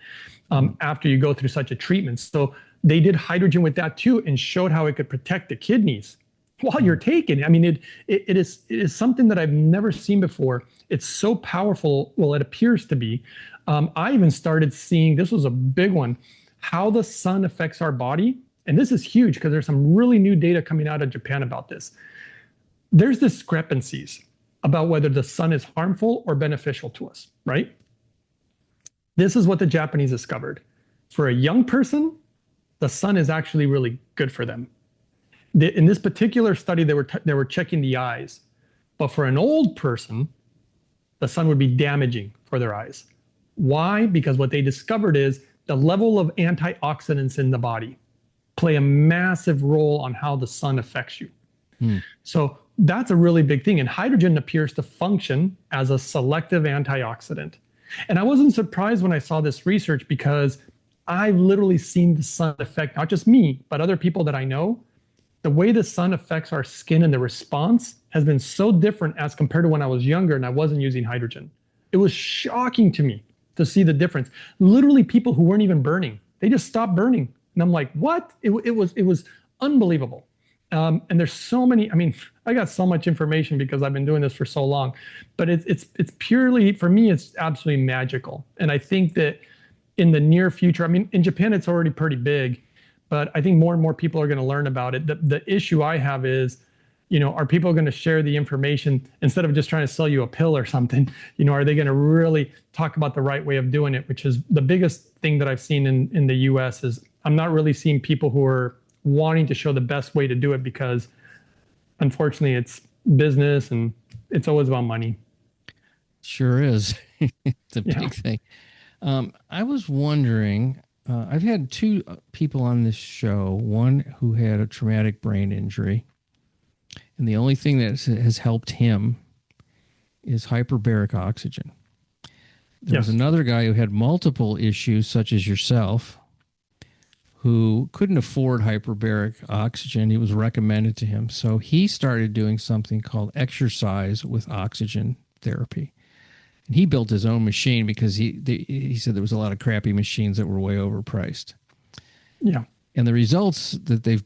after you go through such a treatment. So they did hydrogen with that too and showed how it could protect the kidneys while you're taking it. I mean, it is something that I've never seen before. It's so powerful. Well, it appears to be. I even started seeing, this was a big one, how the sun affects our body. And this is huge because there's some really new data coming out of Japan about this. There's discrepancies about whether the sun is harmful or beneficial to us, right? This is what the Japanese discovered. For a young person, the sun is actually really good for them. In this particular study, they were checking the eyes, but for an old person, the sun would be damaging for their eyes. Why? Because what they discovered is the level of antioxidants in the body play a massive role on how the sun affects you. So that's a really big thing. And hydrogen appears to function as a selective antioxidant. And I wasn't surprised when I saw this research, because I've literally seen the sun affect not just me, but other people that I know. The way the sun affects our skin and the response has been so different as compared to when I was younger and I wasn't using hydrogen. It was shocking to me to see the difference. Literally, people who weren't even burning, they just stopped burning. And I'm like, what? It was unbelievable. And there's so many, I mean, I got so much information because I've been doing this for so long, but it's purely, for me, it's absolutely magical. And I think that in the near future, I mean, in Japan, it's already pretty big, but I think more and more people are going to learn about it. The issue I have is, are people going to share the information instead of just trying to sell you a pill or something? Are they going to really talk about the right way of doing it? Which is the biggest thing that I've seen in the US is I'm not really seeing people who are wanting to show the best way to do it, because unfortunately it's business and it's always about money. Sure is. It's a big thing. I was wondering, I've had 2 people on this show, one who had a traumatic brain injury, and the only thing that has helped him is hyperbaric oxygen. There was another guy who had multiple issues, such as yourself, who couldn't afford hyperbaric oxygen. He was recommended to him. So he started doing something called exercise with oxygen therapy. And he built his own machine because he said there was a lot of crappy machines that were way overpriced. Yeah. And the results that they've,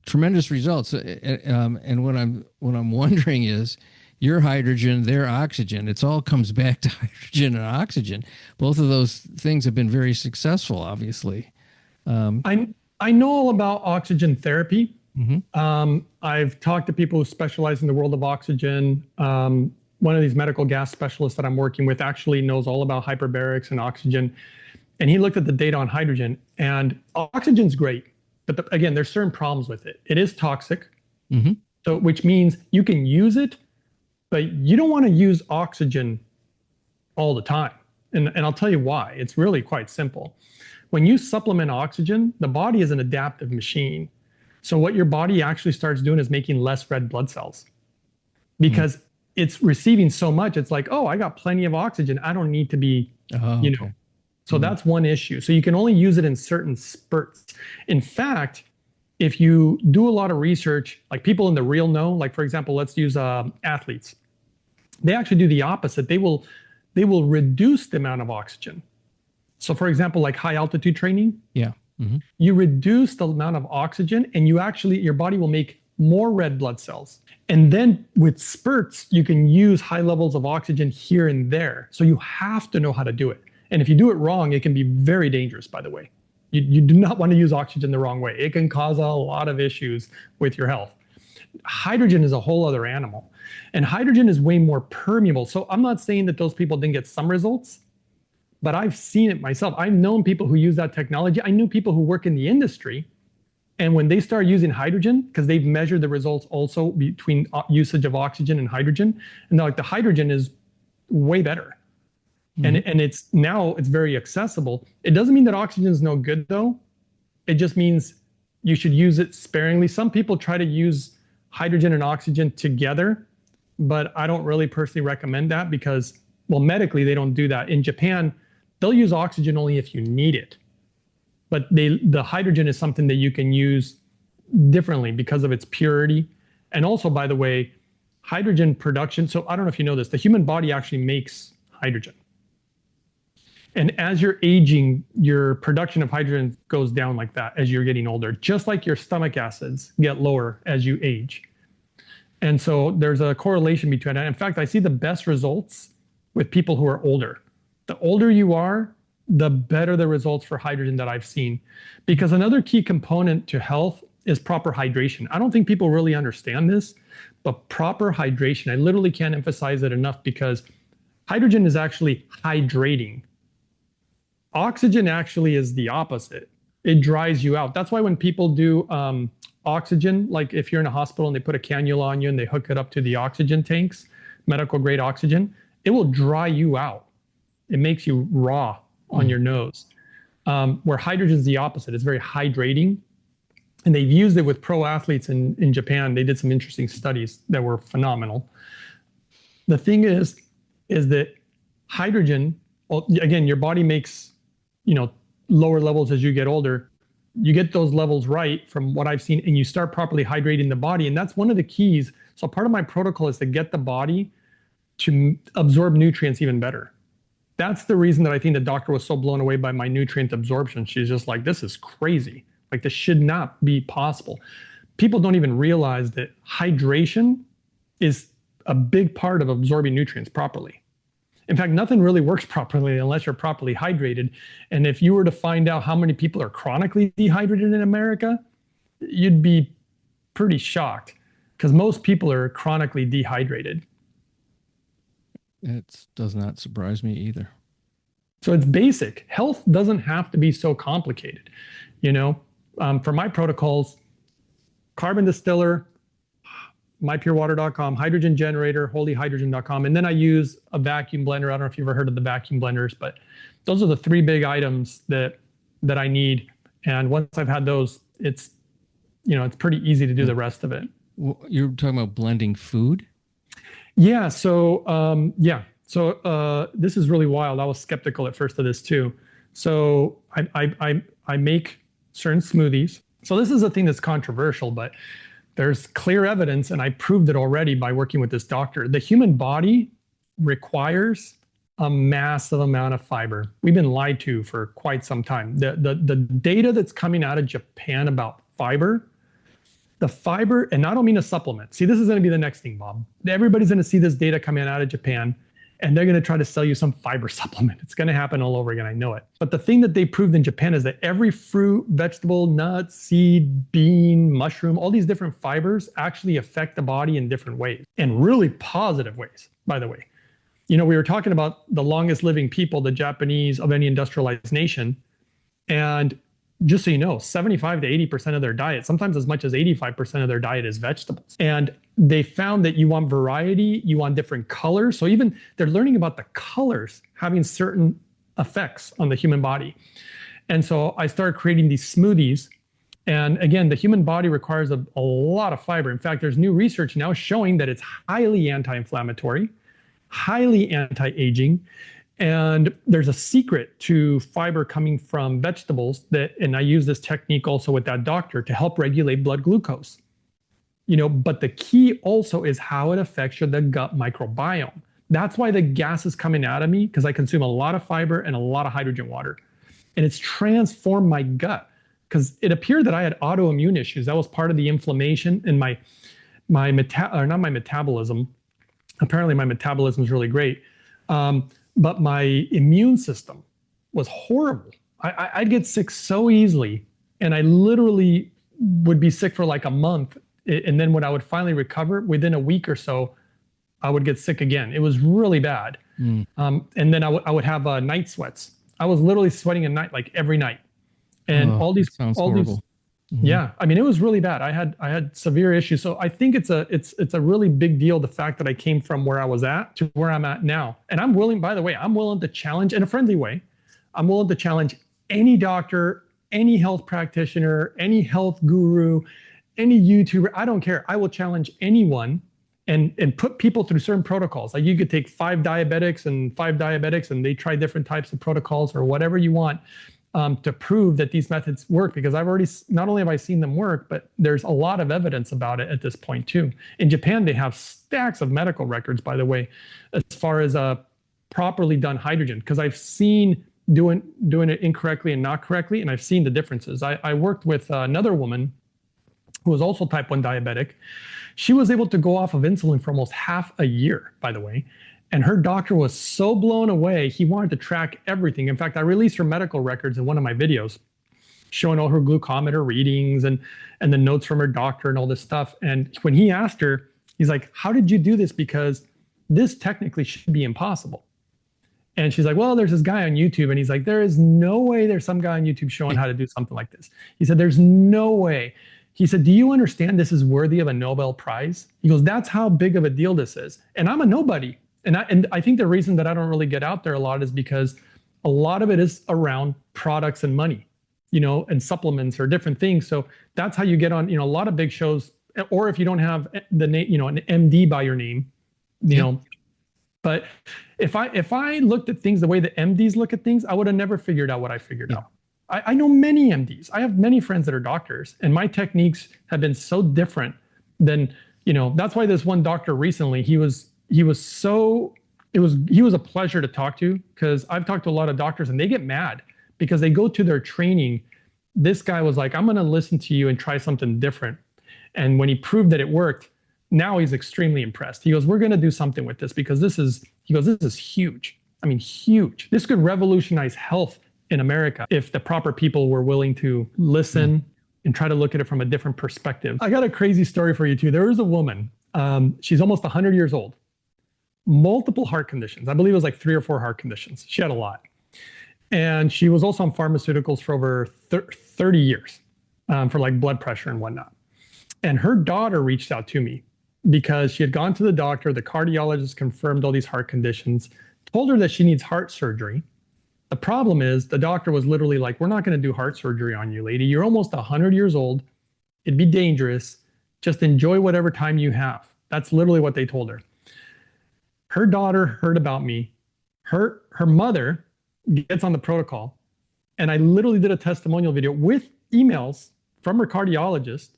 tremendous results. And what I'm wondering is, your hydrogen, their oxygen, it all comes back to hydrogen and oxygen. Both of those things have been very successful, obviously. I know all about oxygen therapy. Mm-hmm. I've talked to people who specialize in the world of oxygen. One of these medical gas specialists that I'm working with actually knows all about hyperbarics and oxygen. And he looked at the data on hydrogen, and oxygen's great. But again, there's certain problems with it. It is toxic. Mm-hmm. So, which means you can use it, but you don't want to use oxygen all the time. And I'll tell you why. It's really quite simple. When you supplement oxygen, the body is an adaptive machine. So what your body actually starts doing is making less red blood cells, because it's receiving so much. It's like, oh, I got plenty of oxygen. I don't need to be, So that's one issue. So you can only use it in certain spurts. In fact, if you do a lot of research, like people in the real know, like for example, let's use athletes. They actually do the opposite. They will reduce the amount of oxygen. So for example, like high altitude training, you reduce the amount of oxygen and your body will make more red blood cells. And then with spurts, you can use high levels of oxygen here and there. So you have to know how to do it. And if you do it wrong, it can be very dangerous, by the way. You do not want to use oxygen the wrong way. It can cause a lot of issues with your health. Hydrogen is a whole other animal. And hydrogen is way more permeable. So I'm not saying that those people didn't get some results, but I've seen it myself. I've known people who use that technology. I knew people who work in the industry. And when they start using hydrogen, because they've measured the results also between usage of oxygen and hydrogen, and they're like, the hydrogen is way better. And it's very accessible. It doesn't mean that oxygen is no good though. It just means you should use it sparingly. Some people try to use hydrogen and oxygen together, but I don't really personally recommend that because, well, medically they don't do that. In Japan, they'll use oxygen only if you need it. But the hydrogen is something that you can use differently because of its purity. And also, by the way, hydrogen production. So I don't know if you know this, the human body actually makes hydrogen. And as you're aging, your production of hydrogen goes down like that as you're getting older, just like your stomach acids get lower as you age. And so there's a correlation between that. In fact, I see the best results with people who are older. The older you are, the better the results for hydrogen that I've seen. Because another key component to health is proper hydration. I don't think people really understand this, but proper hydration, I literally can't emphasize it enough because hydrogen is actually hydrating. Oxygen actually is the opposite. It dries you out. That's why when people do oxygen, like if you're in a hospital and they put a cannula on you and they hook it up to the oxygen tanks, medical grade oxygen, it will dry you out. It makes you raw on your nose. Where hydrogen is the opposite. It's very hydrating. And they've used it with pro athletes in Japan. They did some interesting studies that were phenomenal. The thing is that hydrogen, well, again, your body makes, lower levels as you get older. You get those levels right from what I've seen, and you start properly hydrating the body. And that's one of the keys. So part of my protocol is to get the body to absorb nutrients even better. That's the reason that I think the doctor was so blown away by my nutrient absorption. She's just like, this is crazy. Like, this should not be possible. People don't even realize that hydration is a big part of absorbing nutrients properly. In fact, nothing really works properly unless you're properly hydrated. And if you were to find out how many people are chronically dehydrated in America, you'd be pretty shocked because most people are chronically dehydrated. It does not surprise me either. So it's basic. Health doesn't have to be so complicated. For my protocols, carbon distiller, mypurewater.com, hydrogen generator, holyhydrogen.com. And then I use a vacuum blender. I don't know if you've ever heard of the vacuum blenders, but those are the three big items that I need. And once I've had those, it's pretty easy to do the rest of it. You're talking about blending food? Yeah. So, this is really wild. I was skeptical at first of this too. So I make certain smoothies. So this is a thing that's controversial, but there's clear evidence, and I proved it already by working with this doctor. The human body requires a massive amount of fiber. We've been lied to for quite some time. The data that's coming out of Japan about fiber, the fiber, and I don't mean a supplement. See, this is going to be the next thing, Bob. Everybody's going to see this data coming out of Japan, and they're going to try to sell you some fiber supplement. It's going to happen all over again. I know it. But the thing that they proved in Japan is that every fruit, vegetable, nut, seed, bean, mushroom, all these different fibers actually affect the body in different ways, and really positive ways, by the way. We were talking about the longest living people, the Japanese, of any industrialized nation. And just so you know, 75 to 80% of their diet, sometimes as much as 85% of their diet is vegetables. And they found that you want variety, you want different colors. So even they're learning about the colors having certain effects on the human body. And so I started creating these smoothies. And again, the human body requires a lot of fiber. In fact, there's new research now showing that it's highly anti-inflammatory, highly anti-aging. And there's a secret to fiber coming from vegetables and I use this technique also with that doctor to help regulate blood glucose. But the key also is how it affects the gut microbiome. That's why the gas is coming out of me, because I consume a lot of fiber and a lot of hydrogen water. And it's transformed my gut, because it appeared that I had autoimmune issues. That was part of the inflammation in not my metabolism. Apparently my metabolism is really great. But my immune system was horrible. I'd get sick so easily, and I literally would be sick for like a month. And then when I would finally recover, within a week or so, I would get sick again. It was really bad. And then I would have night sweats. I was literally sweating at night, like every night. And all these, yeah, I mean, it was really bad. I had severe issues. So I think it's a really big deal, the fact that I came from where I was at to where I'm at now. And I'm willing, by the way, I'm willing to challenge in a friendly way. I'm willing to challenge any doctor, any health practitioner, any health guru, any YouTuber. I don't care. I will challenge anyone and put people through certain protocols. Like you could take five diabetics and they try different types of protocols or whatever you want. To prove that these methods work, because not only have I seen them work, but there's a lot of evidence about it at this point too. In Japan, they have stacks of medical records, by the way, as far as properly done hydrogen, because I've seen doing it incorrectly and not correctly, and I've seen the differences. I worked with another woman who was also type 1 diabetic. She was able to go off of insulin for almost half a year, by the way. And her doctor was so blown away, he wanted to track everything. In fact, I released her medical records in one of my videos, showing all her glucometer readings and the notes from her doctor and all this stuff. And when he asked her, he's like, how did you do this? Because this technically should be impossible. And she's like, well, there's this guy on YouTube. And he's like, there is no way there's some guy on YouTube showing how to do something like this. He said, there's no way. He said, do you understand this is worthy of a Nobel Prize? He goes, that's how big of a deal this is. And I'm a nobody. And I think the reason that I don't really get out there a lot is because a lot of it is around products and money, and supplements or different things. So that's how you get on, a lot of big shows, or if you don't have the name, an MD by your name, But if I looked at things the way the MDs look at things, I would have never figured out what I figured out. I know many MDs. I have many friends that are doctors, and my techniques have been so different than, that's why this one doctor recently, he was a pleasure to talk to, because I've talked to a lot of doctors and they get mad because they go to their training. This guy was like, I'm going to listen to you and try something different. And when he proved that it worked, now he's extremely impressed. He goes, we're going to do something with this, because this is huge. I mean, huge. This could revolutionize health in America if the proper people were willing to listen and try to look at it from a different perspective. I got a crazy story for you too. There was a woman, she's almost 100 years old, multiple heart conditions. I believe it was like 3 or 4 heart conditions. She had a lot. And she was also on pharmaceuticals for over 30 years for like blood pressure and whatnot. And her daughter reached out to me because she had gone to the doctor. The cardiologist confirmed all these heart conditions, told her that she needs heart surgery. The problem is the doctor was literally like, we're not going to do heart surgery on you, lady. You're almost 100 years old. It'd be dangerous. Just enjoy whatever time you have. That's literally what they told her. Her daughter heard about me. Her mother gets on the protocol. And I literally did a testimonial video with emails from her cardiologist.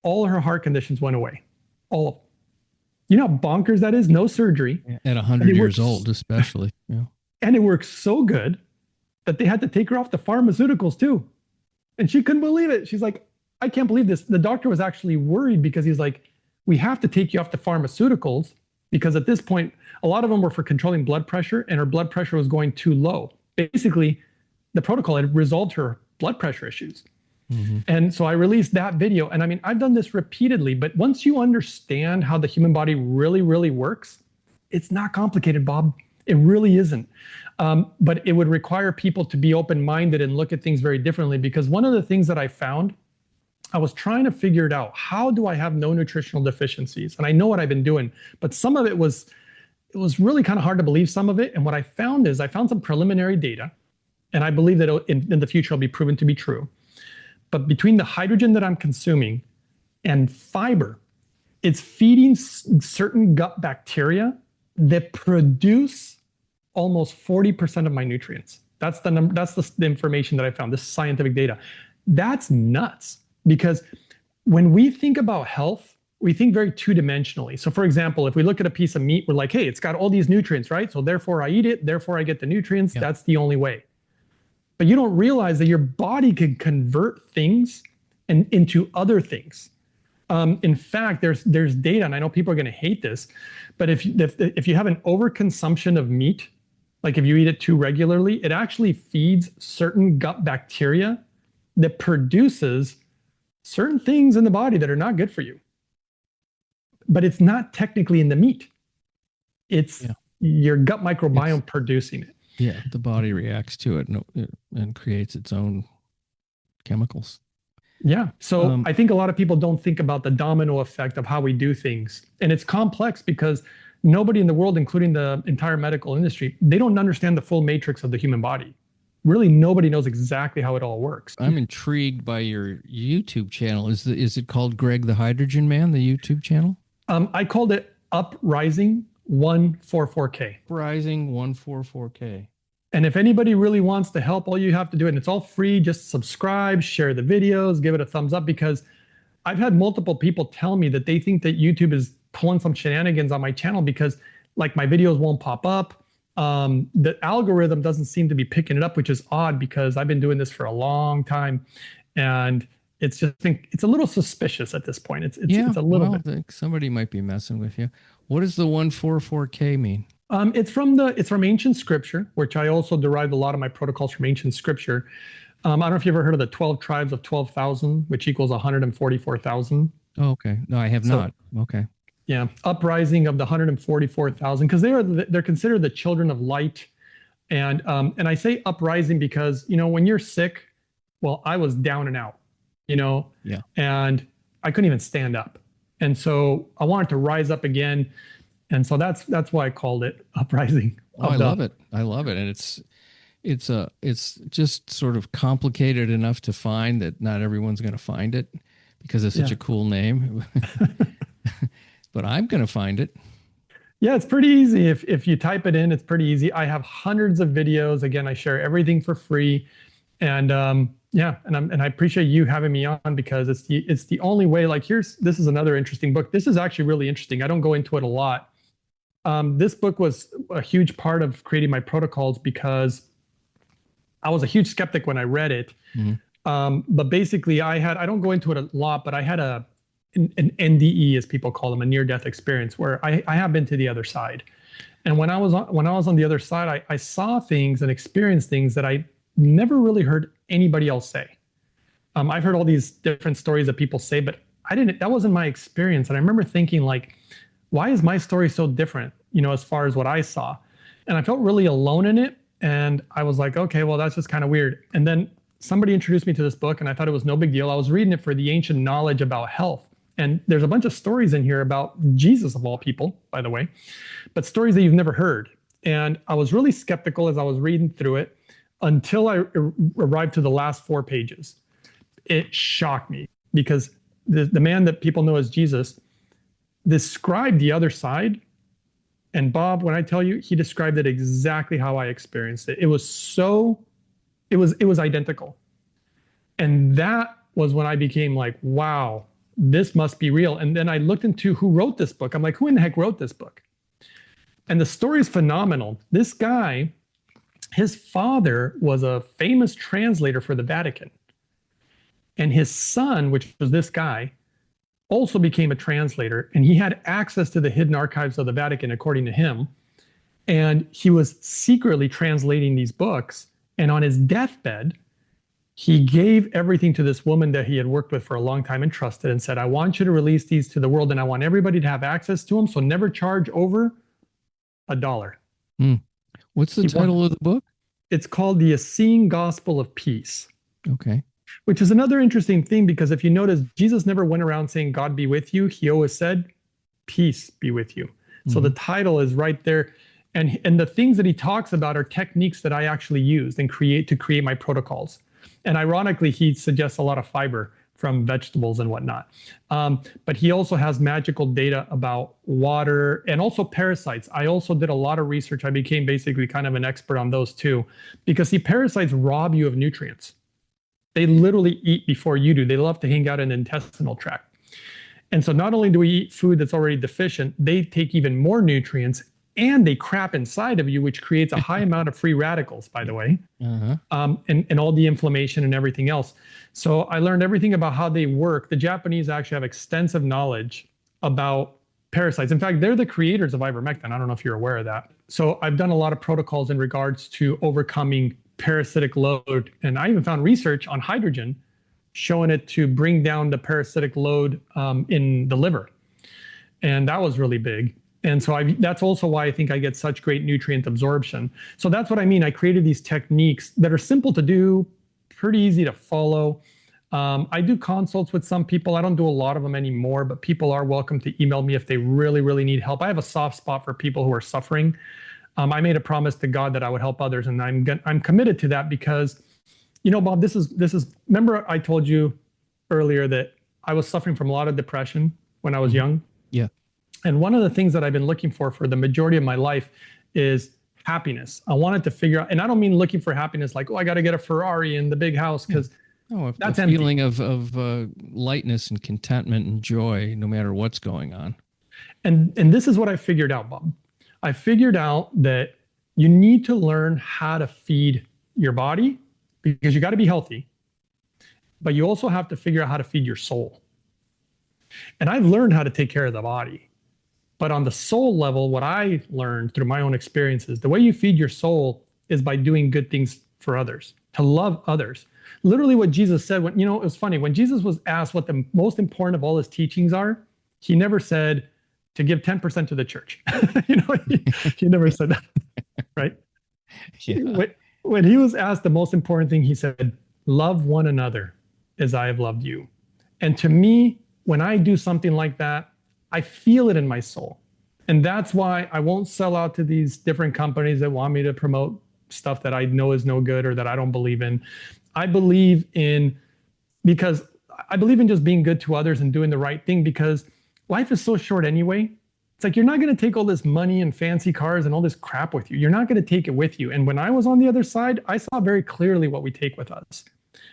All her heart conditions went away. All of them. You know how bonkers that is? No surgery. At 100 years old, especially. Yeah. And it worked so good that they had to take her off the pharmaceuticals too. And she couldn't believe it. She's like, I can't believe this. The doctor was actually worried because he's like, we have to take you off the pharmaceuticals, because at this point, a lot of them were for controlling blood pressure, and her blood pressure was going too low. Basically, the protocol had resolved her blood pressure issues. Mm-hmm. And so I released that video. And I mean, I've done this repeatedly, but once you understand how the human body really, really works, it's not complicated, Bob. It really isn't. But it would require people to be open-minded and look at things very differently, because one of the things that I found, I was trying to figure it out. How do I have no nutritional deficiencies? And I know what I've been doing, but some of it was really kind of hard to believe, some of it. And what I found is I found some preliminary data, and I believe that in the future it'll be proven to be true. But between the hydrogen that I'm consuming and fiber, it's feeding certain gut bacteria that produce almost 40% of my nutrients. That's the number. That's the information that I found. This is scientific data. That's nuts, because when we think about health, we think very two-dimensionally. So for example, if we look at a piece of meat, we're like, hey, it's got all these nutrients, right? So therefore I eat it, therefore I get the nutrients. That's the only way. But you don't realize that your body can convert things into other things. In fact, there's data, and I know people are going to hate this, but if you have an overconsumption of meat, like if you eat it too regularly, it actually feeds certain gut bacteria that produces certain things in the body that are not good for you. But it's not technically in the meat. It's your gut microbiome producing it. Yeah, the body reacts to it and creates its own chemicals. Yeah. So I think a lot of people don't think about the domino effect of how we do things. And it's complex because nobody in the world, including the entire medical industry, they don't understand the full matrix of the human body. Really, nobody knows exactly how it all works. I'm intrigued by your YouTube channel. Is it called Greg the Hydrogen Man, the YouTube channel? I called it Uprising 144K. Uprising 144K. And if anybody really wants to help, all you have to do, and it's all free, just subscribe, share the videos, give it a thumbs up, because I've had multiple people tell me that they think that YouTube is pulling some shenanigans on my channel because like my videos won't pop up. The algorithm doesn't seem to be picking it up, which is odd because I've been doing this for a long time. And it's just, it's a little suspicious at this point. It's a little bit. Somebody might be messing with you. What does the 144K mean? It's from ancient scripture, which I also derived a lot of my protocols from ancient scripture. I don't know if you've ever heard of the 12 tribes of 12,000, which equals 144,000. Oh, okay. No, I have not. Okay. Yeah. Uprising of the 144,000, because they're considered the children of light. And I say uprising because, when you're sick, well, I was down and out, and I couldn't even stand up. And so I wanted to rise up again. And so that's why I called it Uprising. Oh, I love it. I love it. And it's just sort of complicated enough to find that not everyone's going to find it because it's such a cool name. But I'm going to find it. Yeah, it's pretty easy. If you type it in, it's pretty easy. I have hundreds of videos. Again, I share everything for free. And and I appreciate you having me on because it's the only way. Like this is another interesting book. This is actually really interesting. I don't go into it a lot. This book was a huge part of creating my protocols because I was a huge skeptic when I read it. Mm-hmm. But basically I don't go into it a lot, but I had an NDE, as people call them, a near-death experience where I have been to the other side. And when I was on the other side, I saw things and experienced things that I never really heard anybody else say. I've heard all these different stories that people say, but that wasn't my experience. And I remember thinking like, why is my story so different, as far as what I saw? And I felt really alone in it. And I was like, okay, well, that's just kind of weird. And then somebody introduced me to this book and I thought it was no big deal. I was reading it for the ancient knowledge about health. And there's a bunch of stories in here about Jesus, of all people, by the way, but stories that you've never heard. And I was really skeptical as I was reading through it until I arrived to the last 4 pages. It shocked me because the man that people know as Jesus described the other side. And Bob, when I tell you, he described it exactly how I experienced it. It was identical. And that was when I became like, wow, this must be real. And then I looked into who wrote this book. I'm like, who in the heck wrote this book? And the story is phenomenal. This guy, his father was a famous translator for the Vatican. And his son, which was this guy, also became a translator. And he had access to the hidden archives of the Vatican, according to him. And he was secretly translating these books. And on his deathbed, he gave everything to this woman that he had worked with for a long time and trusted and said, I want you to release these to the world and I want everybody to have access to them. So never charge over $1. What's the title of the book? It's called The Essene Gospel of Peace. Okay. Which is another interesting thing because if you notice, Jesus never went around saying, God be with you. He always said, peace be with you. Mm-hmm. So the title is right there. And the things that he talks about are techniques that I actually used and create my protocols. And ironically, he suggests a lot of fiber, from vegetables and whatnot. But he also has magical data about water and also parasites. I also did a lot of research. I became basically kind of an expert on those too, because see, parasites rob you of nutrients. They literally eat before you do. They love to hang out in the intestinal tract. And so not only do we eat food that's already deficient, they take even more nutrients and they crap inside of you, which creates a high amount of free radicals, by the way, and all the inflammation and everything else. So I learned everything about how they work. The Japanese actually have extensive knowledge about parasites. In fact, they're the creators of ivermectin. I don't know if you're aware of that. So I've done a lot of protocols in regards to overcoming parasitic load. And I even found research on hydrogen showing it to bring down the parasitic load in the liver. And that was really big. And so that's also why I think I get such great nutrient absorption. So that's what I mean. I created these techniques that are simple to do, pretty easy to follow. I do consults with some people. I don't do a lot of them anymore, but people are welcome to email me if they really, really need help. I have a soft spot for people who are suffering. I made a promise to God that I would help others, and I'm committed to that because, you know, Bob, this is. Remember, I told you earlier that I was suffering from a lot of depression when I was young. Yeah. And one of the things that I've been looking for the majority of my life is happiness. I wanted to figure out, and I don't mean looking for happiness like, oh, I got to get a Ferrari and the big house, because that's a feeling of lightness and contentment and joy, no matter what's going on. And this is what I figured out, Bob. I figured out that you need to learn how to feed your body because you got to be healthy, but you also have to figure out how to feed your soul. And I've learned how to take care of the body. But on the soul level, what I learned through my own experiences, the way you feed your soul is by doing good things for others, to love others. Literally what Jesus said, when, you know, it was funny. When Jesus was asked what the most important of all his teachings are, he never said to give 10% to the church. You know, he never said that, right? Yeah. When he was asked the most important thing, he said, love one another as I have loved you. And to me, when I do something like that, I feel it in my soul. And that's why I won't sell out to these different companies that want me to promote stuff that I know is no good or that I don't believe in. I believe in just being good to others and doing the right thing, because life is so short anyway. It's like, you're not going to take all this money and fancy cars and all this crap with you. You're not going to take it with you. And when I was on the other side, I saw very clearly what we take with us.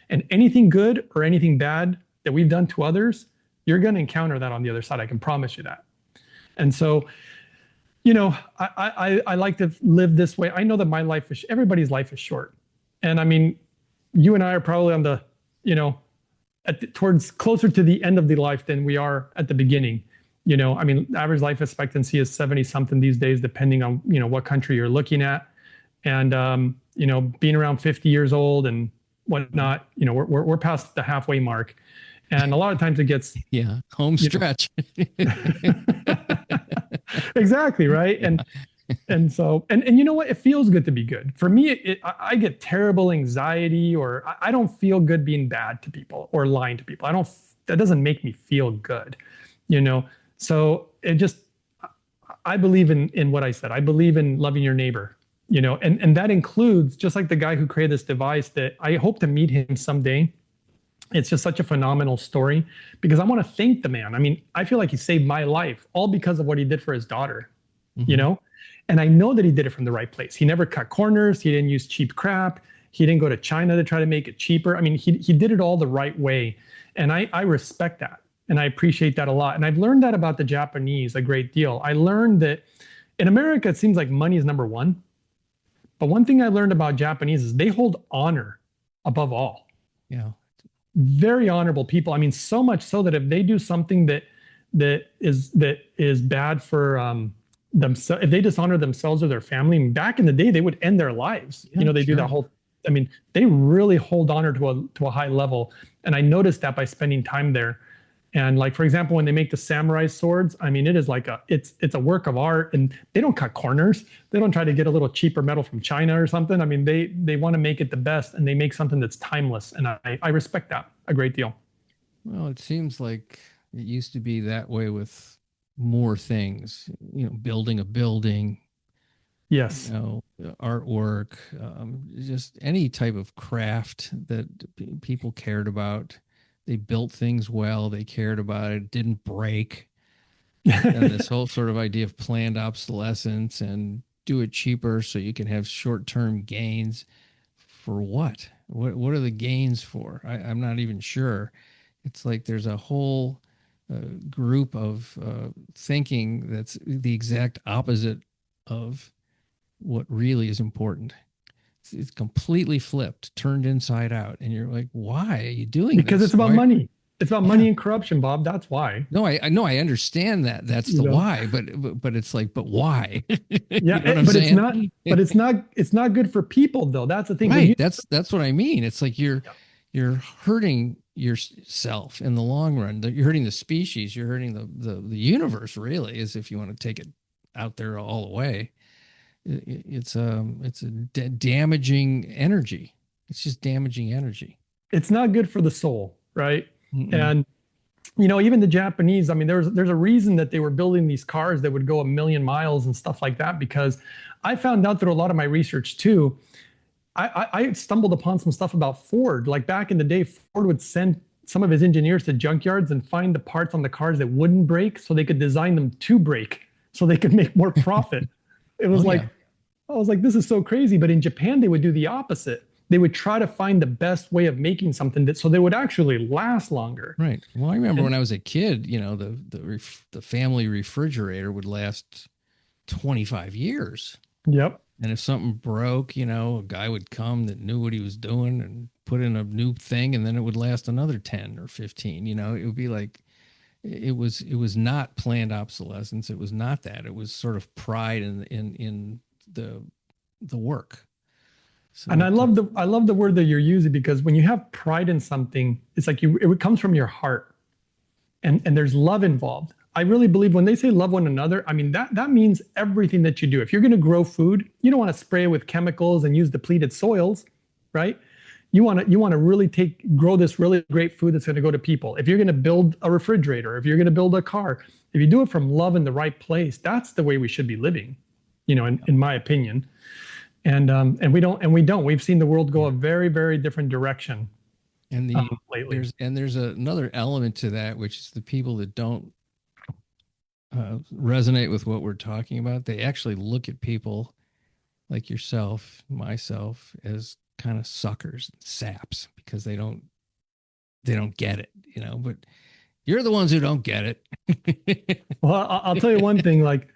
And anything good or anything bad that we've done to others, you're going to encounter that on the other side. I can promise you that. And so, you know, I like to live this way. I know that everybody's life is short. And I mean, you and I are probably on the, you know, towards closer to the end of the life than we are at the beginning. You know, I mean, average life expectancy is 70 something these days, depending on, you know, what country you're looking at. And, you know, being around 50 years old and whatnot, you know, we're past the halfway mark. And a lot of times it gets home stretch. Exactly, right. Yeah. And so you know what? It feels good to be good. For me, I get terrible anxiety, or I don't feel good being bad to people or lying to people. That doesn't make me feel good, you know. So I believe in what I said. I believe in loving your neighbor, you know, and that includes, just like the guy who created this device that I hope to meet him someday. It's just such a phenomenal story, because I want to thank the man. I mean, I feel like he saved my life all because of what he did for his daughter, you know? And I know that he did it from the right place. He never cut corners. He didn't use cheap crap. He didn't go to China to try to make it cheaper. I mean, he did it all the right way. And I respect that. And I appreciate that a lot. And I've learned that about the Japanese a great deal. I learned that in America, it seems like money is number one. But one thing I learned about Japanese is they hold honor above all. Yeah. Very honorable people. I mean, so much so that if they do something that is bad for themselves, if they dishonor themselves or their family, and back in the day, they would end their lives. Yeah, you know, they do that whole. I mean, they really hold honor to a high level, and I noticed that by spending time there. And like, for example, when they make the samurai swords, I mean, it is like it's a work of art, and they don't cut corners. They don't try to get a little cheaper metal from China or something. I mean, they want to make it the best, and they make something that's timeless. And I respect that a great deal. Well, it seems like it used to be that way with more things, you know, building a building. Yes. You know, artwork, just any type of craft that people cared about. they built things well, they cared about it, didn't break. And this whole sort of idea of planned obsolescence and do it cheaper so you can have short-term gains. For what? What are the gains for? I'm not even sure. It's like there's a whole group of thinking that's the exact opposite of what really is important. It's completely flipped, turned inside out, and you're like, why are you doing Because this? it's about Why? money. It's about Yeah. money and corruption, Bob. That's why. No, I know, I understand that. That's You the know? why, but it's like, but why? You Yeah, know what I'm but it's saying? not. But it's not good for people, though. That's the thing. When Right. That's what I mean. It's like you're hurting yourself in the long run. You're hurting the species. You're hurting the universe. Really, as if you want to take it out there all the way. It's a damaging energy. It's just damaging energy. it's not good for the soul, right? Mm-mm. And you know, even the Japanese, I mean, there's a reason that they were building these cars that would go 1,000,000 miles and stuff like that, because I found out through a lot of my research too. I stumbled upon some stuff about Ford. Like back in the day, Ford would send some of his engineers to junkyards and find the parts on the cars that wouldn't break so they could design them to break so they could make more profit. It was Yeah. I was like, this is so crazy. But in Japan, they would do the opposite. They would try to find the best way of making something that so they would actually last longer. Right. Well, I remember when I was a kid, you know, the family refrigerator would last 25 years. Yep. And if something broke, you know, a guy would come that knew what he was doing and put in a new thing, and then it would last another 10 or 15. You know, it would be like it was not planned obsolescence. It was not that. It was sort of pride in the work. So And I love the word that you're using, because when you have pride in something, it's like it comes from your heart, and there's love involved. I really believe when they say love one another, I mean that means everything that you do. If you're going to grow food, you don't want to spray it with chemicals and use depleted soils, right? You want to really grow this really great food that's going to go to people. If you're going to build a refrigerator, if you're going to build a car, if you do it from love in the right place, that's the way we should be living, you know, in my opinion. And we don't. We've seen the world go a very, very different direction. And lately. there's another element to that, which is the people that don't resonate with what we're talking about. They actually look at people like yourself, myself, as kind of suckers, saps, because they don't get it, you know. But you're the ones who don't get it. Well, I'll tell you one thing. Like,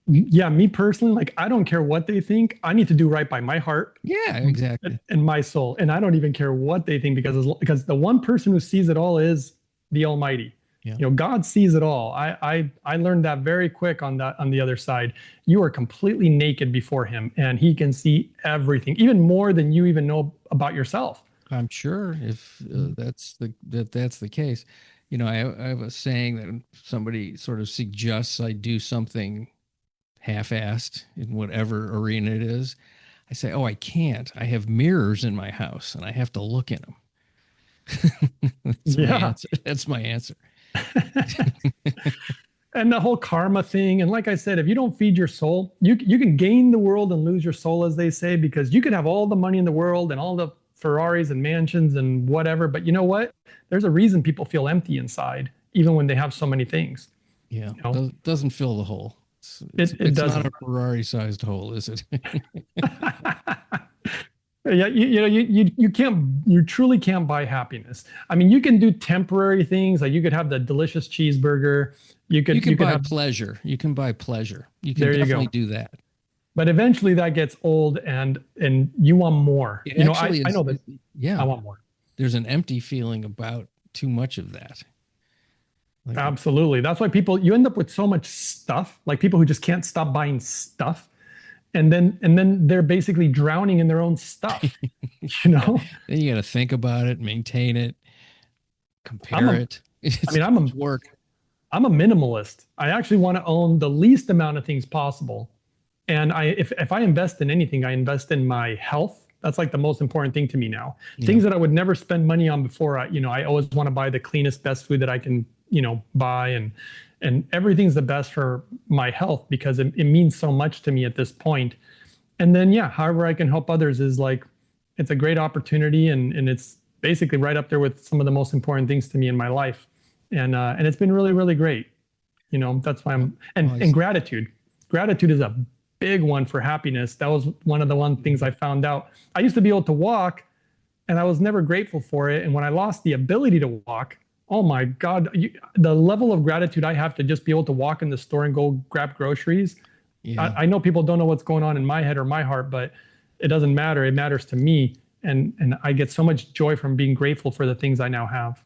me personally, like, I don't care what they think. I need to do right by my heart. Yeah, exactly. And my soul, and I don't even care what they think, because the one person who sees it all is the Almighty. Yeah. You know, God sees it all. I learned that very quick on the other side. You are completely naked before Him, and He can see everything, even more than you even know about yourself. I'm sure if that's the case. You know, I have a saying that somebody sort of suggests I do something half-assed in whatever arena it is. I say, oh, I can't. I have mirrors in my house and I have to look in them. That's my answer. That's my answer. And the whole karma thing. And like I said, if you don't feed your soul, you can gain the world and lose your soul, as they say, because you can have all the money in the world and all the Ferraris and mansions and whatever. But you know what? There's a reason people feel empty inside, even when they have so many things. Yeah. You know? Doesn't fill the hole. It doesn't. Not a Ferrari-sized hole, is it? Yeah, you truly can't buy happiness. I mean, you can do temporary things, like you could have the delicious cheeseburger. You can buy pleasure. You can buy pleasure. You can definitely do that. But eventually that gets old, and you want more. I know that. Yeah, I want more. There's an empty feeling about too much of that. Like, absolutely. That's why you end up with so much stuff, like people who just can't stop buying stuff. And then they're basically drowning in their own stuff, you know? Then you got to think about it, maintain it, compare it. I'm a minimalist. I actually want to own the least amount of things possible. And if I invest in anything, I invest in my health. That's like the most important thing to me now. Yeah. Things that I would never spend money on before. I always want to buy the cleanest, best food that I can, buy, and everything's the best for my health, because it means so much to me at this point. And then, however I can help others is like, it's a great opportunity, and basically right up there with some of the most important things to me in my life. And it's been really, really great. That's why and gratitude. Gratitude is a big one for happiness. That was one of the things I found out. I used to be able to walk and I was never grateful for it. And when I lost the ability to walk, oh my God, the level of gratitude I have to just be able to walk in the store and go grab groceries. Yeah. I know people don't know what's going on in my head or my heart, but it doesn't matter. It matters to me. And I get so much joy from being grateful for the things I now have.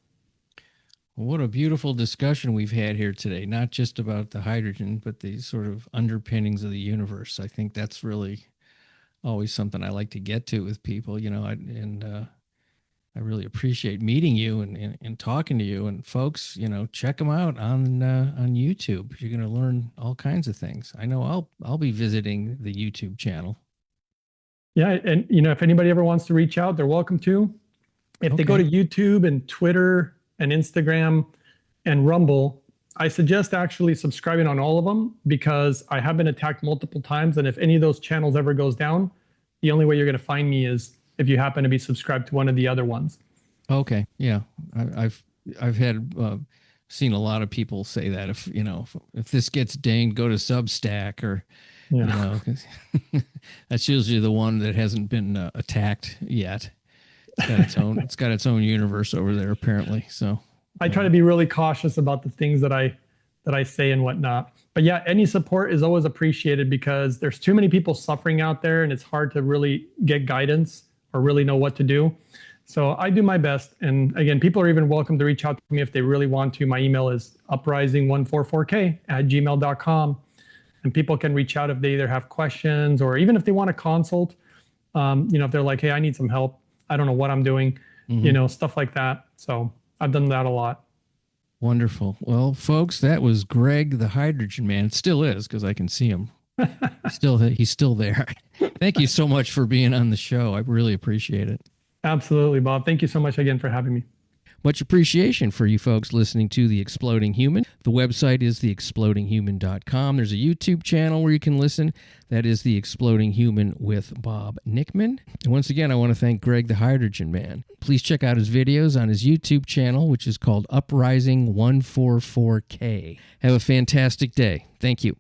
What a beautiful discussion we've had here today, not just about the hydrogen, but the sort of underpinnings of the universe. I think that's really always something I like to get to with people, I really appreciate meeting you and talking to you. And folks, check them out on YouTube. You're going to learn all kinds of things. I know I'll be visiting the YouTube channel. Yeah, and if anybody ever wants to reach out, they're welcome to. If they go to YouTube and Twitter and Instagram and Rumble, I suggest actually subscribing on all of them because I have been attacked multiple times. And if any of those channels ever goes down, the only way you're going to find me is if you happen to be subscribed to one of the other ones. Okay. Yeah. I've had seen a lot of people say that if this gets dinged, go to Substack or, that's usually the one that hasn't been attacked yet. It's got its own universe over there, apparently. So I try to be really cautious about the things that I say and whatnot. But yeah, any support is always appreciated because there's too many people suffering out there and it's hard to really get guidance or really know what to do. So I do my best. And again, people are even welcome to reach out to me if they really want to. My email is uprising144k@gmail.com. And people can reach out if they either have questions or even if they want to consult, if they're like, hey, I need some help. I don't know what I'm doing, stuff like that. So I've done that a lot. Wonderful. Well, folks, that was Greg, the hydrogen man. It still is because I can see him. He's still there. Thank you so much for being on the show. I really appreciate it. Absolutely, Bob. Thank you so much again for having me. Much appreciation for you folks listening to The Exploding Human. The website is theexplodinghuman.com. There's a YouTube channel where you can listen. That is The Exploding Human with Bob Nickman. And once again, I want to thank Greg, the Hydrogen Man. Please check out his videos on his YouTube channel, which is called Uprising 144K. Have a fantastic day. Thank you.